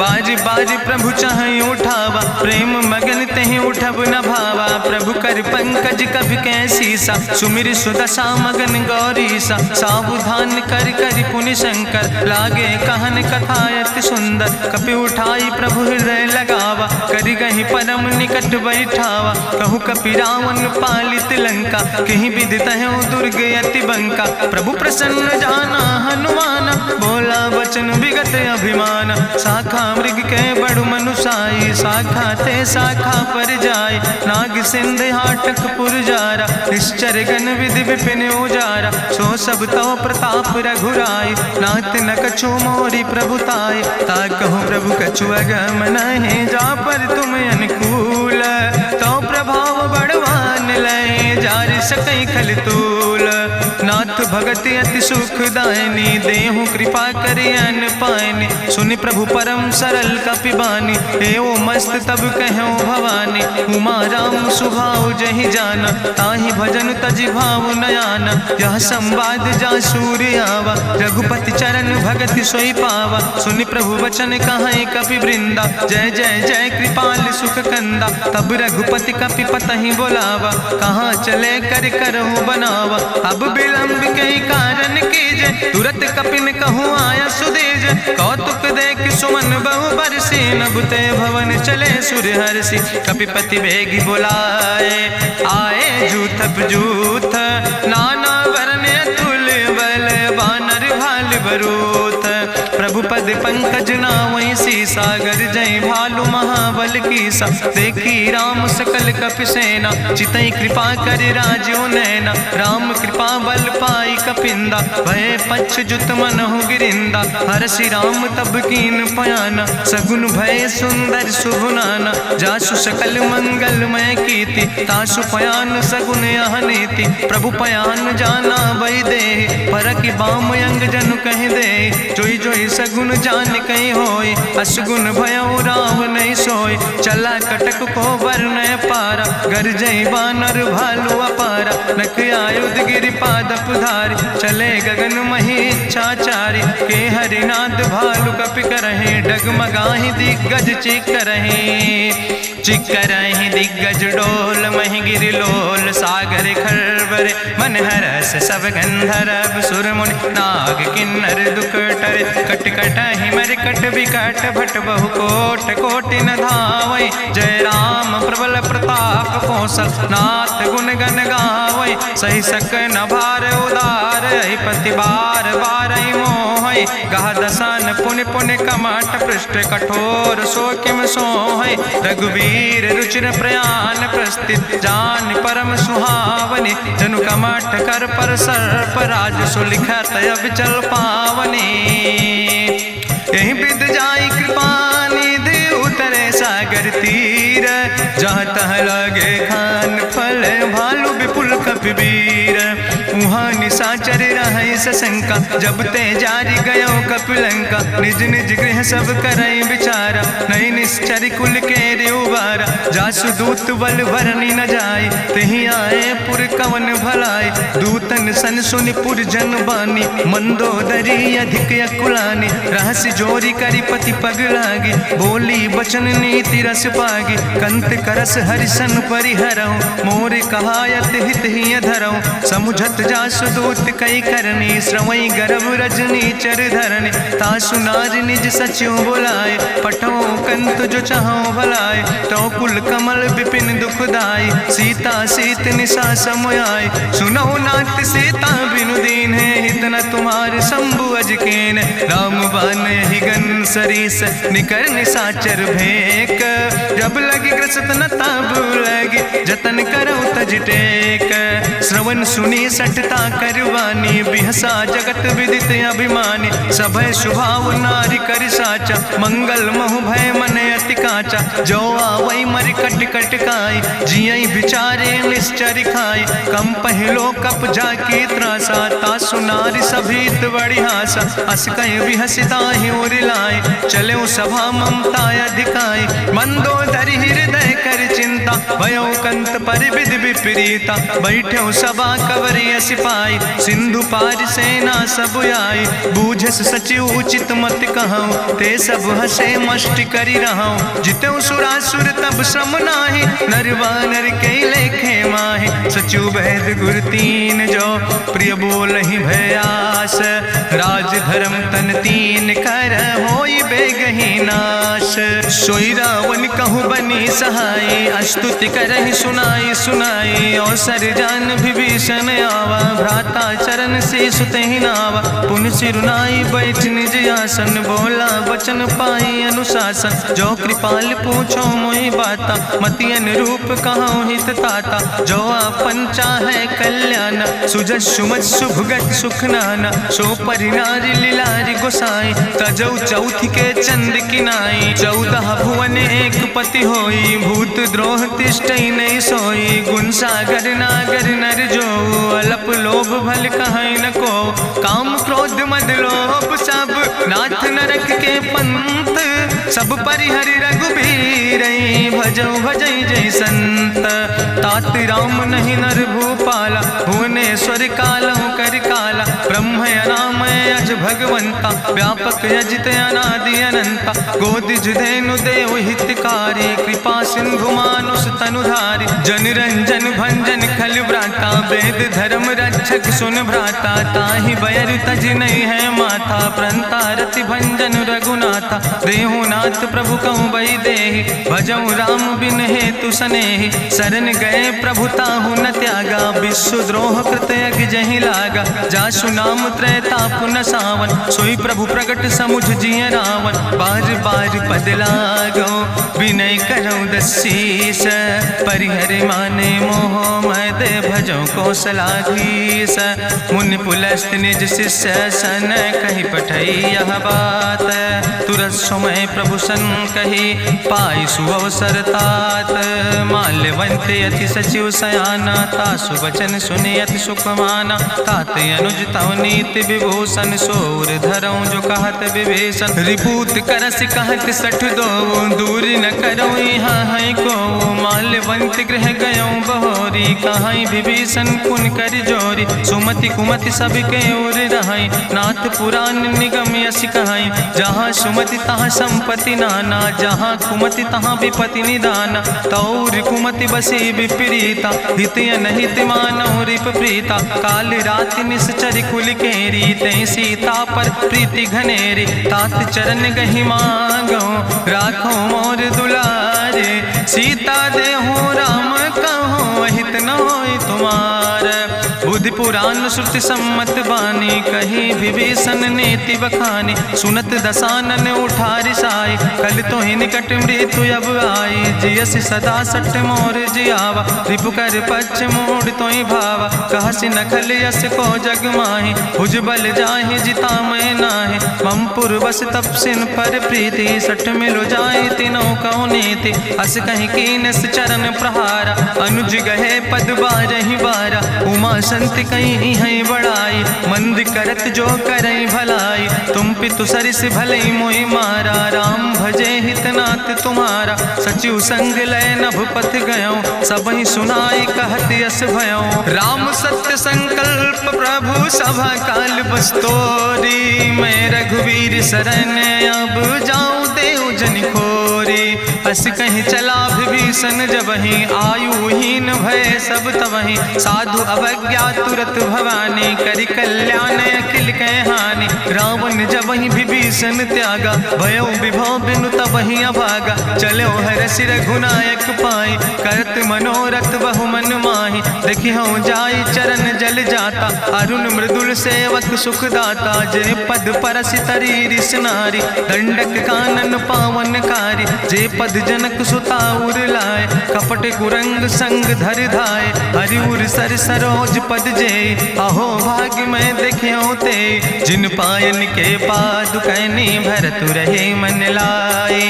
Speaker 1: बाज बाज प्रभु चाहि उठावा, प्रेम मगन तेहि उठब न भावा। प्रभु कर पंकज कभि कैसीसा, सुमिर सुदशा मगन गौरीसा। सावधान कर कर पुनि शंकर, लागे कहन कथा अति सुंदर। कपि उठाई प्रभु हृदय लगावा, करि गहि परम निकट बैठावा। कहु कपि रावण पालित लंका, कहि विधि तहु दुर्ग अति बंका। प्रभु प्रसन्न जाना हनुमाना, बोला वचन विगत अभिमान। शाखा मृग के बड़ु मनुसाई, शाखा ते शाखा पर जाय। नाग सिंध हाटक पुरजारा, निश्चर गण विधि विपिन उजारा। सो सब तव प्रताप रघुराई, नाथ न कछु मोरी प्रभुताई। ताकहु प्रभु कछु अगम नहीं, जा पर तुम अनुकूल। तो प्रभाव बड़वान लय, जार सकई खल तूल। नाथ भगति अति सुखदायनी, देहु कृपा करि अन पायनि। सुनि प्रभु परम सरल कपिबानी, एवं मस्त तब कहूँ भवानी। उमा राम सुभाव जहि जाना, ताहि भजन तजि भाव नयाना। यह संवाद जा सूर्य आवा, रघुपति चरण भगति सोई पावा। सुनि प्रभु वचन कहाई कपि वृंदा, जय जय जय कृपाल सुख कंदा। तब रघुपति कपि पतहि बोलावा, कहाँ चले कर करहु बनावा। अब विलंब कई कारण कीजे, तुरत कपिन कहूँ आया सुदेज। कौतुक देख सुमन बहु बरसी, नभते भवन चले सूर्य हर्षि। कपिपति बेगी बुलाए, आए जूथ जूथ नाना वरने बरूथ। प्रभु पद पंकज नावै सागर जय भालु महाबल कीसा। देखी राम सकल कपि सेना चितई कृपा कर राजो नैना। राम कृपा बल पाई कपिंदा भय पच्छ जुत मनहु गिरिंदा। हरषि राम तब कीन पयाना सगुन भय सुंदर शुभ नाना। जासु सकल मंगलमय कीर्ति तासु पयान सगुन यह नीति। प्रभु पयान जाना भई दे परखि बाम अंग जनु कह दे। जोई जोई सगुन जान कहीं होय असगुन भयो राम नहीं सोय। चला कटक को वर्ण पारा गरजई बानर भालू अपारा। नख आयुध गिरि पादप धारी चले गगन मही इच्छाचारी। के हरिनाद भालु कपि करहि डगमगाहि दिग्गज चिकरहि दिग्गज डोल महि गिरि लोल। सागर खरबर मन हरस सब गंधर्व सुर मुनि नाग किन्नर दुख टरे। कट कटहि मरकट विकट भट बहु कोट कोटि न धावै। जय राम प्रबल प्रताप कौशल नाथ गुण गण गावै। सही सक न भार उदार पति बार बार मोहै। गह दसन पुनि पुनि कमठ पृष्ठ कठोर सो किम सोहै। रघुवीर रुचिर प्रयाण प्रस्थित जान परम सुहावनी। जनु कमठ कर पर सर्प राज सुलिखत अविचल पावनी। यही विद जाई कृपा निधि उतरे सागर तीर। जहाँ तह लगे खान फल भालू विपुल कपिवीर। उहाँ निशाचर रहै सशंका जब ते जारी गयो कपिलंका। निज निज गृह सब करई विचारा नहीं निश्चर कुल के उबारा। जासु दूत बल भरनी न जाय तेहि आए पुर कवन भलाई। दूतन सन सुनि पुर जन बानी मंदोदरी अधिक अकुलानी। रहस्य जोरी करी पति पग लागी बोली बचन नीति रस पागी। कंत करस हरिसन परिहरऊँ मोर कहायत हित ही धरऊँ। समुझत जासु दूत कई करनी श्रवई गर्भ रजनी चर धरनी। तासु नार निज सचिव बुलाए पठो कंत जो चाहो भलाए। तो कुल कमल विपिन दुखदाई सीता सीत निशा समयाय। सुनो नाथ सीता बिनु दीन है हित न तुम्हार शंभु अजकेन। राम बान ही गन सरीस निकर निशाचर भेक। जब लगी ग्रसत न तब लगी जतन करो तज टेक। श्रवण सुनी सटता करवानी बिहसा जगत विदित अभिमानी। सभय स्वभाव नारी कर साचा मंगल महु भय मन अति काचा। जो आवै मर कट कट काई जियई बिचारे निश्चर खाई। कम पहलो कप जाकी त्रासा तासु नारी सभीत बड़ी हासा। अस कहीं बिहसिता ही उरिलाए चले सभा ममता अधिकाई। मंदोदरी हृदय कर चिंता भयो कंत पर विधि विपरीता। बैठो सभा कवरिय सिपाही सिंधु पार सेना सब आई। बूझस सचिव उचित मत कहूँ ते सब हसे मष्ट करी रहूँ। जितऊ सुरासुर तब श्रम नाही नर वानर के लेखे माहि। सचिव वैद गुर तीन जो प्रिय बोल ही भयास। राज धर्म तन तीन कर होई बेगही नाश। सोई रावण कहूँ बनी सहाय अस्तुति करहि सुनाई सुनाई। अवसर जान विभीषण आवा भ्राता चरण से सुतहि नावा। पुन सिरुनाई बैठ निज आसन बोला वचन पाई अनुशासन। जो कृपाल पूछो मोहि बाता मति अनुरूप कहूँ हित ताता। जो आपन चाहे कल्याण सुजस सुमत शुभगत सुख नाना। सो परिनारी लीलारी गोसाई तजौ चौथ के चंद किनाई। 14 भुवन एक पति होई भूत द्रोह तिष्ठई नहीं सोई। गुण सागर नागर नर जो अलप लोभ भल कहीं न को। काम क्रोध मद लोभ सब नाथ नरक के पंथ। सब परिहरि रघुबीर भजौ भजई जय संत। तात राम नहीं नर भूपाला भुवनेश्वर कालहु कर काला। ब्रह्म अनामय अज भगवंता व्यापक अजित अनादि अनंता। गोदिज धेनु देव हितकारी कृपा सिंधु मानुष तनुधारी। जन रंजन भंजन खल व्राता वेद धर्म रक्षक सुन भ्राता। ताहि बैर तज नहीं है माथा प्रंता रति भंजन रघुनाथा। देहु नाथ प्रभु कहूँ बई देहि भजऊ राम बिन हेतु सनेहि। शरण गए प्रभु ताहु न त्यागा विश्व द्रोह कृत जहि लागा। जासु नाम त्रैता पुन सा सावन, सोई प्रभु प्रगट समुझ जिय रावण। बार बार पद लागो विनय करो दसीस, परिहर माने मोह मद भजो कौशलाधीश। मुनि पुलस्त निज शिष्य सन कही पठई यह बात, तुरत समय प्रभु सन कही पाई सुअवसर तात। माल्यवंत अति सचिव सयाना, तासु वचन सुनि अति सुख माना। तात अनुज तव नीति विभूषण, सोर धरऊं जो कहत विभीषण। रिपूत करस कहत सठ दो, दूर न करो यहाँ है को। माल्यवंत गृह गयों बहोरी, कहाई विभीषण पुन कर जोरी। सुमति कुमति सबके ओर रहाई, नाथ पुराण निगम यश कहाई। जहाँ सुमति तहाँ संपत्ति नाना, जहाँ कुमति तहाँ विपत्ति निदाना। तौर कुमति बसी विपरीता, हित अनहित मानव रिप प्रीता। काल रात निश्चर कुल केरी, तै सीता पर प्रीति घनेरी। तात चरण गहि मांगो, राखो मोर दुलारे। सीता देहो राम कहो, हित न होय तुम्हार। बुद्धि पुराण श्रुति सम्मत बानी, कही विभीषण नीति बखानी। सुनत दसानन उठारि साई, कल तो ही निकट मृत्यु अब आई। जियस सदा सट मोर जियावा, रिपु कर पक्ष मोड़ तो ही भावा। कहसि नखल यस को जग माहि, भुज बल जाहि जिता मैं नाहि। मम पुरबस तपसिन पर प्रीति, सठ मिलो जाहि तिनो कौ नीति। अस कहीं कीनस चरण प्रहारा, अनुज गहे पद बारहि बारा। उमा संति कहीं है बड़ाई, मंद करत जो करई भलाई। तुम पितु सरिस भलई मोहि मारा, राम भजे हितनाथ तुम्हारा। सचिव संग लय नभ पथ गयो, सबहि सुनाई कहत यस भयो। राम सत्य संकल्प प्रभु सभा काल बस्तोरी। मैं रघुवीर शरण अब जाऊं देव जन खोरी। अस कहीं चला विभीषण जबहि, आयुहीन भय सब तबहि। साधु अवज्ञा तुरत भवानी, करि कल्याण अखिल कै हानि। रावण जबहि विभीषण त्यागा, भयो विभव बिनु तबहि अभागा। चलो हरषि रघुनायक पाई, करत मनोरथ बहु मन माहि। देखियो जाई चरण जल जाता, अरुण मृदुल सेवक सुख दाता। जे पद परसि तरी रिस नारी, दंडक कानन पावन कारी। जे पद जनक सुता उर लाए, कपट कुरंग संग धर धाय। हरिउर सर सरोज पद जे, अहो भाग्य मैं देखियो ते। जिन पायन के पादुकैनी, भरत रहे मन लाए।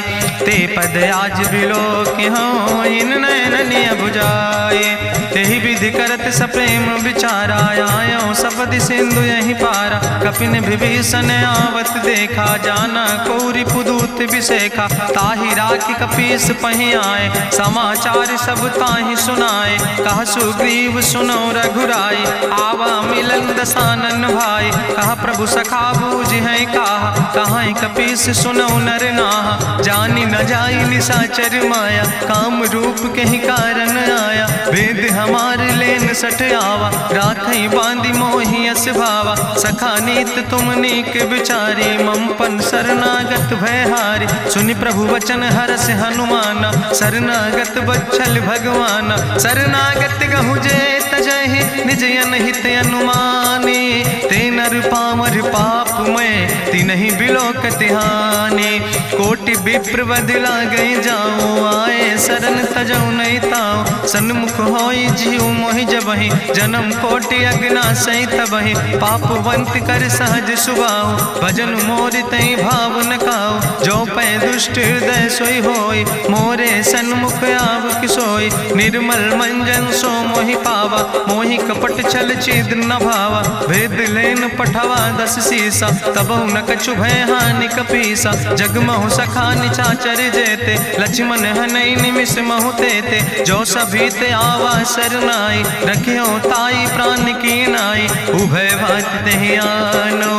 Speaker 1: ते पद आज बिलो के हो, इन नयन बुझाए। तेहि विधि करत सप्रेम विचारा, आयो सपदि सिंधु यही पारा। कपिन विभीषण आवत देखा, जाना कौरि पुदूत विशेखा। ताहि राखि कपीस पहि आए, समाचार सब ताहि सुनाए। कहा सुग्रीव सुनो रघुराई, आवा मिलन दसानन भाई। कहा प्रभु सखा बूझ है कहा, कहाँ कपीस सुनो नर नाहा। जानी न जाई निशाचर माया, काम रूप के ही कारण आया। वेद हमार लेन सठ आवा, राखई बांधी मोहि यस भावा। सखा नीत तुम नीक विचारी, मम पन शरणागत भयहारी। सुनि प्रभु वचन हरस हनुमाना, शरणागत बच्छल भगवाना। शरणागत गहु जे तजहि, निज अनहित अनुमानी। ते नर पामर पाप में, तिन्हि बिलोकति हानि। कोटि विप्र बदला गई जाऊं, आए शरण तजऊ नहीं ताऊं। सन्मुख होई जीव मोहि जबहि, जन्म कोटि अग्ना सही तबहि। पापवंत कर सहज सुभाऊ, भजन मोर तई भाव न काऊ। जो पै दुष्ट हृदय सोई होई, मोरे सन्मुख आव किसोई। निर्मल मंजन सो मोहि पावा, मोहि कपट छल छिद्र न भावा। भेद लेन पठवा दस सीसा, तबहु न कछु भय हानि कपीसा। जगमहु सखा निचाचर जेते, लक्ष्मण हनई निमिष महु तेते। जो सभी ते आवा सरनाई, रखियो ताई प्राण की नाई। उभय भात तेहि आनो,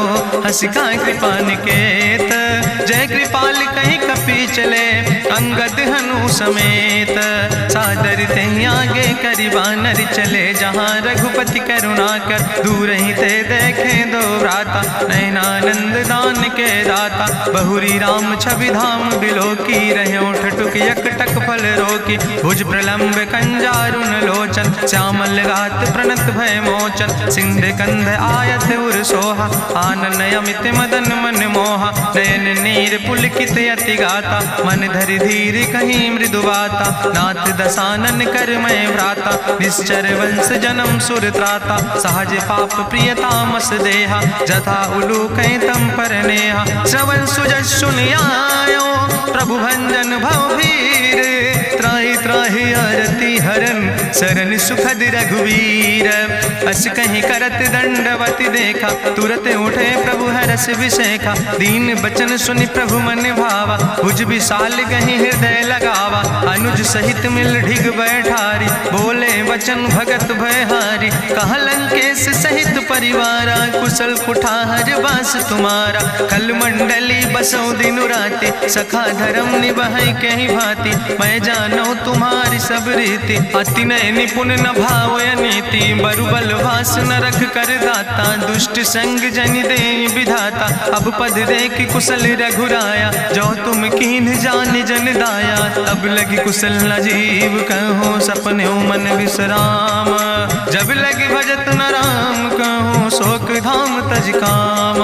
Speaker 1: हसिका कृपा निकेत। जय कृपाल कहीं कपी चले, अंगद हनु समेत। सादर ते आगे करि बानर चले जहाँ रघुपति करुणा कर। दूर ही ते देखे दो भ्राता नयनानंद दान के दाता। बहुरी राम छवि धाम बिलोकी रहे ठटुक यकटक फल रोकी। भुज प्रलंब कंजारुन लोचन श्यामल गात प्रणत भय मोचन। सिंध कंध आयत उर सोहा आनन अमित मदन मन मोहा। नयन नीर पुलकित अति गाता मन धरि धीर कहीं मृदु बाता। नाथ दसानन कर मैं भ्राता निश्चर वंश जन्म सुर त्राता। सहज पाप प्रिय तामस देहा जथा उलूक तम पर नेहा। श्रवण सुजस सुनियायो प्रभु भंजन भव भीर। त्राहि त्राहि आरती हरन शरण सुखद रघुवीर। अस कहीं करत दंडवती देखा तुरत उठे प्रभु हरस विशेखा। दीन बचन सुनि प्रभु मन भावा भुज विशाल कहीं हृदय लगावा। अनुज सहित मिल ढिग बैठारी बोले वचन भगत भयहारी। कहा लंकेश सहित परिवारा कुशल कुठार वास तुम्हारा। कल मंडली बसो दिनु राति सखा धर्म निभाई कहीं भांति। मैं जानो तुम्हारी सब रीति अति नय निपुण न भाव नीति। बरुबल भास न रख कर दाता दुष्ट संग जन दे विधाता। अब पद देख कुशल रघुराया जो तुम कीन जान जन दाया। तब लगी कुशल न जीव कहो सपने मन विश्राम। जब लगी भजत न राम कहो शोक धाम तज काम।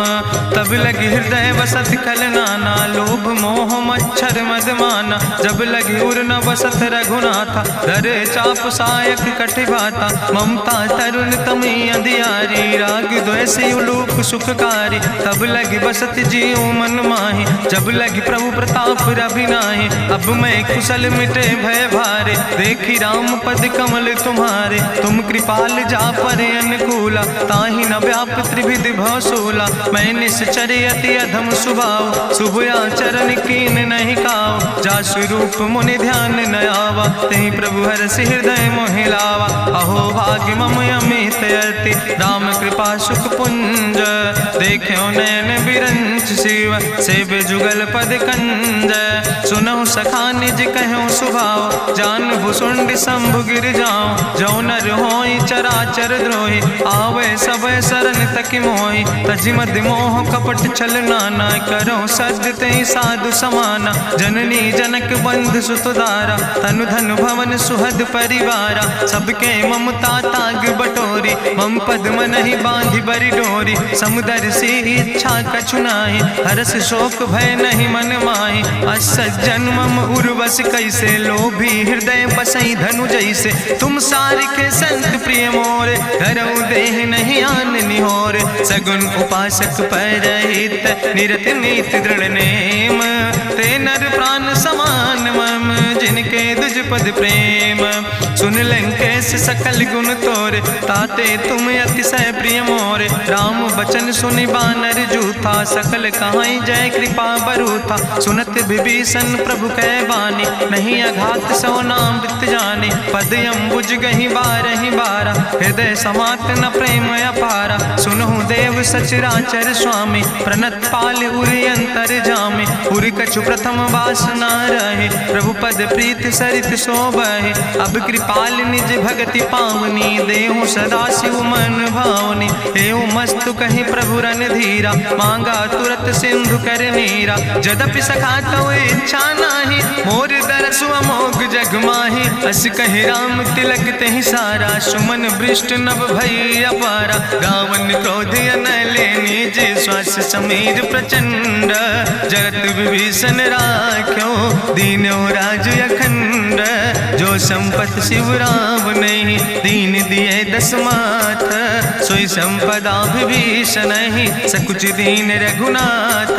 Speaker 1: तब लगी हृदय बसत कल नाना लोभ मोह मच्छर मद माना। जब लगी उर न बसत रघुनाथा धरे चाप सायक कटिबाता। ममता तरुण तमी अंधियारी राग द्वेष उलूक सुखकारी। तब लगी बसत जीव मन माही जब लगी प्रभु प्रताप रवि नाही। अब मैं कुशल मिटे भय भारे देखी राम पद कमल तुम्हारे। तुम कृपाल जा पर अनुकूला ताहि न व्याप त्रिविध भवसूला। मैं निश्चर अति अधम सुभाव शुभ आचरण कीन नहीं काव। जा स्वरूप मुनि ध्यान न आवा तेहि प्रभु हरसि हृदय मोहि लावा। अहो भाग्य मम अमित अति राम कृपा सुख पुंज। देखो नयन बिरंच शिव सेव जुगल पद कंज। सुनहु सखा निज कहूँ सुभाव जान भुसुंड शंभु गिर जाऊं। जो नर होई चराचर द्रोही आवे सब शरण तक मोहि। तजि मद मोह कपट छल नाना करो सद तेहि साधु समाना। जननी जनक बंधु सुतदारा तनु धन भवन सुहद परिवारा। सबके ममता ताग बटोरी मम पद मनहि बांधि बरि डोरी। समुदर सी इच्छा कछु नाही हरस शोक भय नहीं मन माही। असज्जन मम उर्वश कैसे लोभी हृदय बसई धनु जैसे। तुम सारिके संत प्रिय मोरे धरऊ देह नहीं आन निहोर। सगुन उपासक परहित निरत नीत दृढ़ नेम। ते नर प्राण समान मम जिनके दुज पद प्रेम। सुन लंकेश सकल गुण तोरे ताते तुम अतिशय प्रिय मोरे। राम बचन सुनि बानर जूथा सकल कहाई जय कृपा बरूथा। सुनत विभीषण प्रभु कै बानी नहीं अघात सो नाम वित जानी। पद अम्बुज गहि बारहि बारा हृदय समात न प्रेम अपारा। सुनहु देव सचराचर स्वामी प्रणत पाल उरि अंतर जामी। उरि कछु प्रथम वासना रहे प्रभु पद प्रीत सरित शोभहि। अब कृपाल निज भगति पावनी देहु सदा शिव मन भावनी। एवं मस्तु कहि प्रभु रन धीरा मांगा तुरत सिंधु कर नीरा। जदपि सखा तो इच्छा नाही मोर दरसु अमोघ जग माही। अस कहि राम तिलक तेहि सारा सुमन वृष्ट नभ भई अपारा। गावन क्रोध अनले निज श्वास समीर प्रचंड। जगत विभीषण राख्यो दीनो राज अखंड। जो संपत शिव राम नहीं दीन दिए दस माथ। सोई संपदा विभीषण नहीं सकुच दीन रघुनाथ।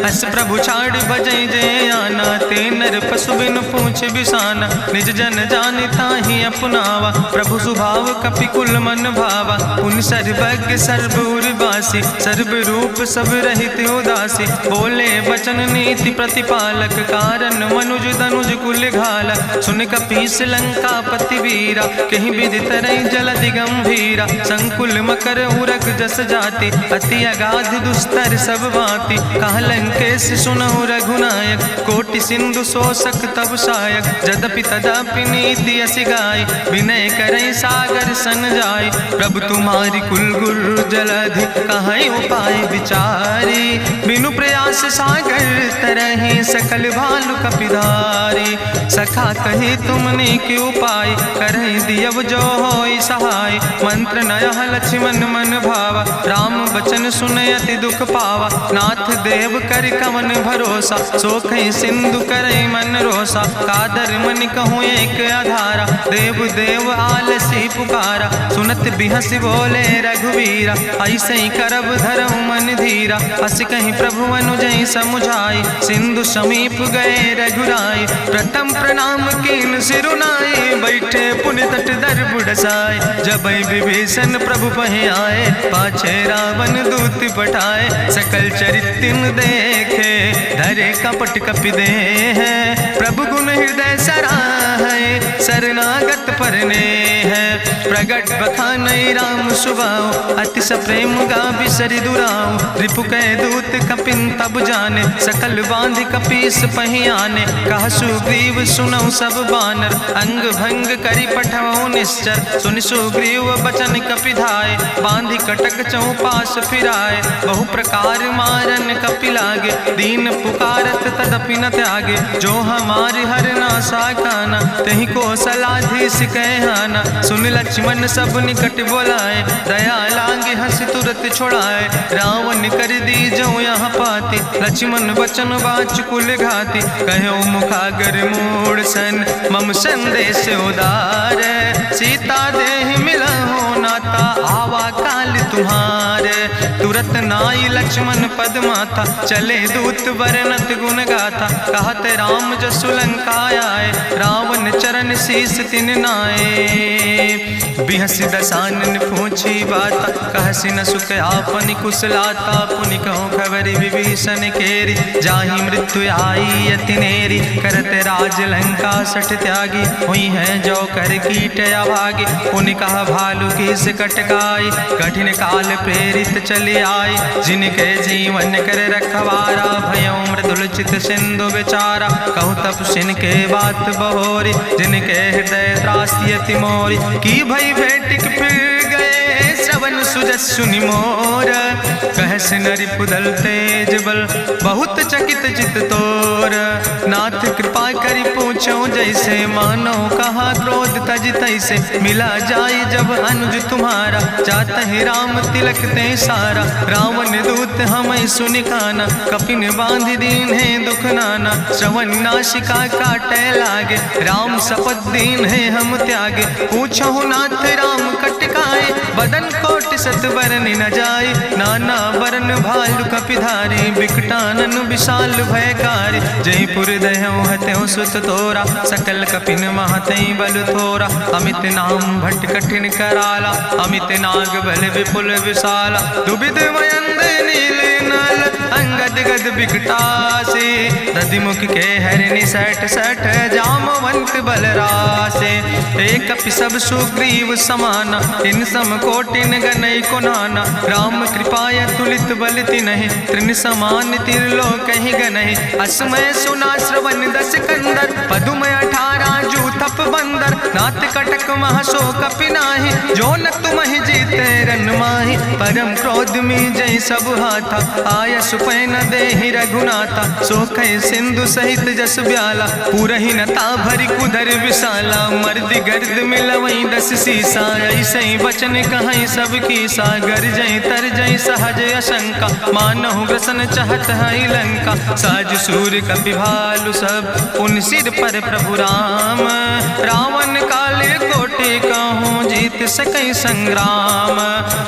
Speaker 1: अस प्रभु छाड़ भजै जय आना ते नर पशु बिन पूछ बिसाना। निज जन जानि ताहि अपनावा प्रभु स्वभाव कपि कुल मन भावा। उन सर्वज्ञ सर्व उर्वासी सर्व रूप सब रहित उदासी। बोले वचन नीति प्रतिपालक कारण मनुज तनुज कुल घाला। सुन कपीस लंका पति वीरा कहीं विधि तरई जलधि गंभीरा। संकुल मकर उरग जस जाति अति अगाध दुस्तर सब भांति। कहा लंकेश सुनहु रघुनायक कोटि सिंधु सिंधु शोषक तब सायक, जदपि तदपि नीति अस गाय, विनय करई सागर सन जाय। प्रभु तुम्हारी कुल गुरु जलधि, कहीं उपाय विचारी, बिनु प्रयास सागर तरहि, सकल भालु कपिधारी। सखा कही तुमने के उपाय, करहि दियव जो होई सहाय। मंत्र नयह लक्ष्मण मन भावा, राम बचन सुनय अति दुख पावा। नाथ देव कर कवन भरोसा, सोखई सिंधु करई मन रोसा। कादर मन कहूँ एक आधारा, देव देव आलसी पुकारा। सुनत बिहस बोले रघुवीरा, ऐसे ही करब धरऊ मन धीरा। अस कहीं प्रभु अनुजय समुझाई, सिंधु समीप गए रघुराई। प्रथम प्रणाम कीन सिरुनाई, बैठे पुण्य तट दर बुढ़साए। जब विभीषण प्रभु पहे आए, पाछे रावण दूत पठाए। सकल चरित्र देखे, धरे कपट कपि दे है। प्रभु गुण हृदय सराहै, शरणागत परने है। प्रगट बखानई राम सुभाऊ, अति सप्रेम गा बिसरि दुराऊ। रिपु कह दूत कपिन तब जाने, सकल बांध कपीस पहियाने। कह सुग्रीव सुनऊ सब बानर, अंग भंग करि पठवऊ निश्चर। सुनि सुग्रीव बचन कपिधाय, बांधि कटक चौपास फिराए। बहु प्रकार मारन कपि लागे, दीन पुकारत तदपि न त्यागे। जो हमारि हर नासा खाना, तहि को सलाधीस कहना। सुन लक्ष्मण सब निकट बोलाए, दया लागे हंस तुरत छोड़ाए। रावण कर दी जो यहाँ पाती, लक्ष्मण बचन बाच कुल घाती। कहो मुखागर मूड़ सन, मम संदेश उदार। सीता देह मिलहु नाता, आवा काल तुम्हारे। तुरत नाई लक्ष्मण पद माथा, चले दूत वर्णत गुण गाथा। कहत राम जसु लंका आए, रावण चरण शीस तिन नाए। बिहस दसानन पूछी बाता, कहसि न सुख आपन कुशलाता। पुनि कहूँ खबरि विभीषण केरी, जाहि मृत्यु आई अति नेरी। करत राज लंका सठ त्यागी, हुई है जो कर कीट अभागी। पुनि कहा भालू किस कटकाई, कठिन काल प्रेरित चले आई। जिनके जीवन कर रखवारा, भयों मृदुल चित सिंधु बेचारा। कहु तप सिन के बात बहोरी, जिनके हृदय त्रासी अति मोरी। की भई भेटिक फिर गए, श्रवण सुजस सुनि मोर। कहस नरि पुदल तेज बल, बहुत चकित चित तोर। नाथ कृपा करि पूछो जैसे, मानो कहा क्रोध तज तैसे। मिला जाय जब अनुज तुम्हारा, जातहि राम तिलक ते सारा। रावण दूत हमें सुनि काना, कपिन बांध दीन है दुख नाना। श्रवण नासिका काटे लागे, राम शपथ दीन है हम त्यागे। पूछो नाथ राम कटकाए, बदन कोटि सत बरन न जाए। नाना बरन भालु कपिधारी, बिकटानन विशाल भयकारी। जयपुर दह्यों हत्यों सुत तोरा, सकल कपिन महतई बल थोरा। अमित नाम भट्ट कठिन कराला, अमित नाग बल विपुल विशाला। दुबिध मयंद नील नल, अंगद गद बिकटासे। दधिमुख के हरिणि सठ सठ, जामवंत बलरासे। एक कपि सब सुग्रीव समाना, इन सम कोटिन गनई को नाना। राम कृपाय तुलित बल तिनहि, त्रिन समान तिरलोक ही गनहि। असमय सुना श्रवण दस कंदर, पदुम 18 जू थप बंदर। नाथ कटक महसो कपि नाही, जो न तुमहि जीते रन माही। परम क्रोध में जय सब हाथा, आय सुपै न देहि रघुनाथा। सोखै सिंधु सहित जस ब्याला, पूरहि नता भरि कुधर विशाला। मर्दि गर्द मिलवई 10 सीसा, ऐसे बचन कहई सब कीसा। गर जय तर जय सहज अशंका, मानहु ग्रसन चाहत है लंका। साज सूर कपि भालु सब, पुन सिर पर प्रभु राम। रावण काले कोटि कहूँ, जीत सकई संग्राम।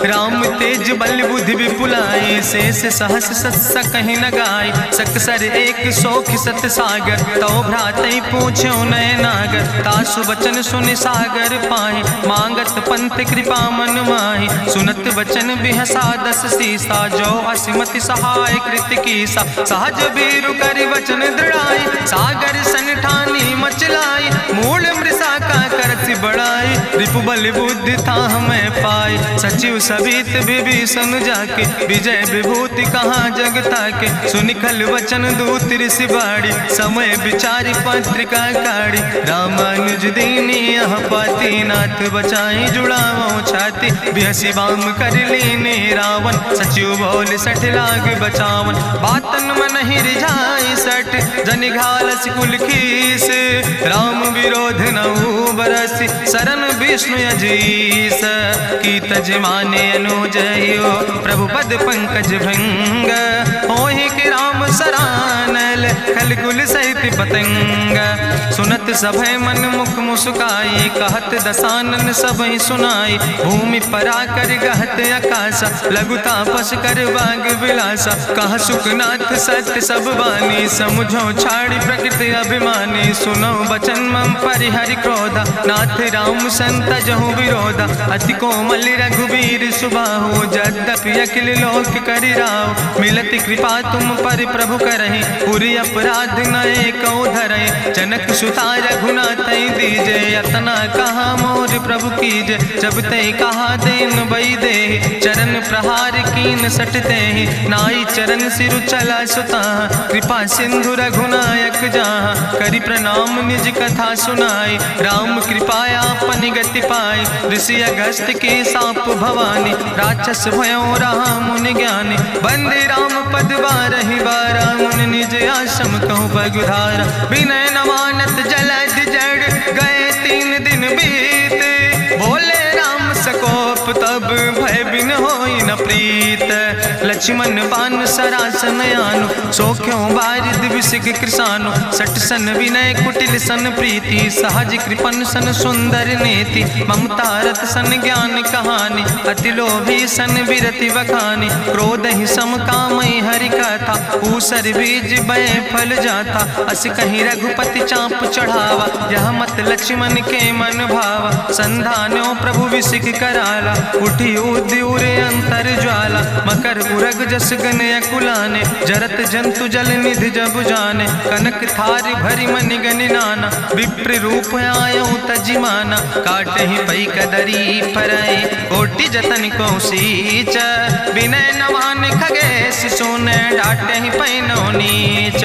Speaker 1: राम तेज बल बुद्धि विपुलाई, शेष सहस सत सकहि न गाय। सकसर एक सोख सत सागर, तो भ्रातई पूछो नय नागर। तासु बचन सुनि सागर पाहि, मांगत पंथ कृपा मन माहि। सुनत बचन बिहसा 10 सीसा, जो असिमति सहाय कृत कीसा। सहज बीरु करि वचन दृढ़ाई, सागर सन ठानी मचलाई। मूल मृषा का करसि बड़ाई, रिपु बल बुद्धि था हमें पाई। सचिव सबित विभीषण जाके विजय विभूति कहाँ जगता के। सुनिखल वचन दूत ऋषि बाड़ी समय विचारी पत्रिका काढ़ी। रामानुज दीनी यह पाती नाथ बचाई जुड़ावो छाती। बिहसी बाम कर लीने रावण सचिव बोल सठ लाग बचावन। बातन मन ही रिझाई सठ जन घालस कुल खीस। राम विरोध नहु बरस शरण विष्णु अजीस। की तज माने अनुजयो प्रभु पद पंकज भंग। होहि कि राम सरानल खल कुल सहित पतंग। सुनत सभय मन मुख मुस्काई कहत दसानन सबहि सुनाई। भूमि परा कर गहत आकाशा लघु तापस कर बाग विलासा। कह सुखनाथ सत्य सब बानी समुझो छाड़ी प्रकृति अभिमानी। सुनो बचन मम परिहरि क्रोधा नाथ राम संत जहु विरोधा। अति कोमल रघुबीर सुबाहु यद्यपि अखिल लोक करि राव। मिलति कृपा तुम पर प्रभु करहि पुरि अपराध नए को धरहि। जनक सुता रघुनाथ दीजे यतना कहा मोर प्रभु कीजे। जब ते कहा देन बई दे चरण प्रहार कीन सटते। नाई चरण सिरु चला सुता कृपा सिंधु रघुनायक जहाँ। करि प्रणाम निज कथा सुनाई राम कृपाया अपनी गति पाई। ऋषि अगस्त की साप भवानी राक्षस भयो रहा मुनि ज्ञानी। बंदे राम पद बारहि बारा मुनि निज आश्रम कहूँ पगुधारा। विनय नवानत जलद जड़ गए 3 दिन बीते। बोले राम सकोप तब भय बिन होई न प्रीत। लक्ष्मण बान सरासन आनु सो क्यों बारिद विसिक कृसानु। सठ सन विनय कुटिल सन प्रीति सहज कृपन सन सुंदर नीति। ममता रत सन ज्ञान कहानी अति लोभी सन विरति बखानी। क्रोध ही सम कामई हरि कथा ऊसर बीज बय फल जाता। अस कहीं रघुपति चाप चढ़ावा यह मत लक्ष्मण के मन भावा। संधान्यो प्रभु विसिक कराला उठी उद्यूर अंतर ज्वाला। मकर उरग जस गन अकुलाने जरत जंतु जल निधि जब जाने। कनक थार भरी मनि गनि नाना विप्र रूप आयो तजिमाना। काटे ही पई कदरी फरई कोटि जतन को सींच। विनय नवान खगेश सोने डाटे ही पैनो नीच।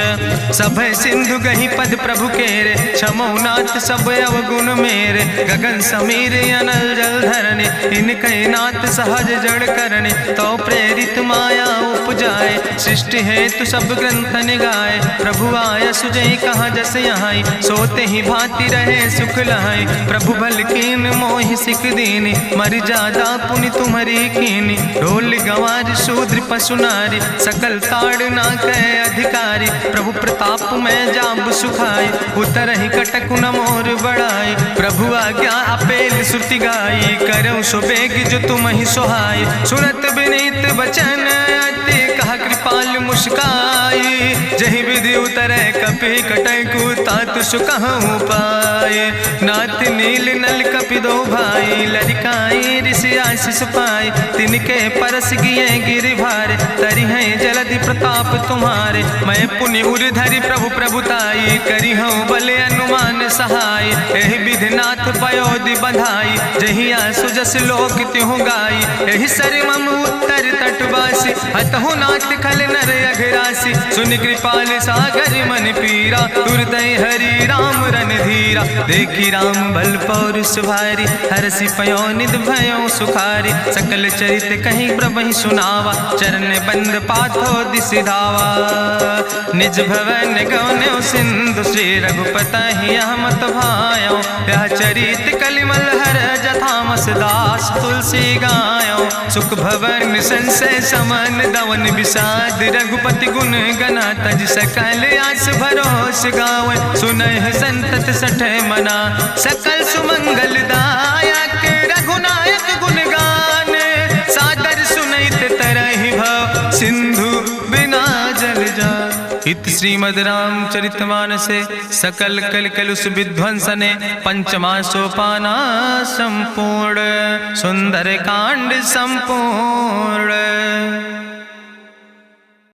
Speaker 1: सब सिंधु गही पद प्रभु केरे क्षमो नाथ सब अवगुण मेरे। गगन समीर अनल जल धरने इनके नाथ सहज जड़ करने। तो प्रेरित माया उपजाए सृष्टि हेतु सब ग्रंथ निगाए। प्रभु आय सुजई कहाँ जस यहाँ सोते ही भांति रहे सुख लहाई। प्रभु भल कीन मोहि सिख दीनी मर जादा पुनि तुम्हारी कीनी। ढोल गंवार शूद्र पशु नारी सकल ताड़ ना कह अधिकारी। प्रभु प्रताप में जाब सुखाई उतर ही कटक न मोर बढ़ाई। प्रभु आज्ञा अपेल श्रुति गाई करऊँ सो बेग जो तुम ही सोहाई। सुनत विनीत वचन अति कहा कृपाल मुस्काई। जही विधि उतरे कपि कटकु तात सुकहु पाए। नाथ नील नल कपि दो भाई लड़काई ऋषि आशीष पाए। तिनके परस गिए गिरि भारे तरि है जलधि प्रताप तुम्हारे। मैं पुनि उर धरि प्रभु प्रभुताई करी हूँ बले अनुमान सहाय। एहि विधि नाथ पयोधि बधाई जही आसु जस लोक त्यों गाई। एहि सर मम उत्तर तटवासी हतहु नाथ खल नर अघरासी। सुन कृपाल सागर मन पीरा तुरत हरि राम रन धीरा। देखी राम बल पौरुष भारी हरसि पयो निध भयो सुखारी। सकल चरित कहीं प्रभु सुनावा चरण बंद पाथो दिस धावा। निज भवन गौन्यो सिंधु श्री रघुपति यह मत भायो। यह चरित कलिमल हर जथामस दास तुलसी गायो। सुख भवन संशय समन दवन विषाद रघुपति गुण गना तज सकल आस भरोस गावे। सुनहि संतत सठ मना सकल सुमंगल दायक रघुनायक गुण गान। सादर सुनैत तरहि भव सिंधु बिना जल जा। इत श्रीमद् रामचरितमानसे सकल कलकलुष विध्वंसने पंचमा सोपाना संपूर्ण। सुंदर कांड संपूर्ण।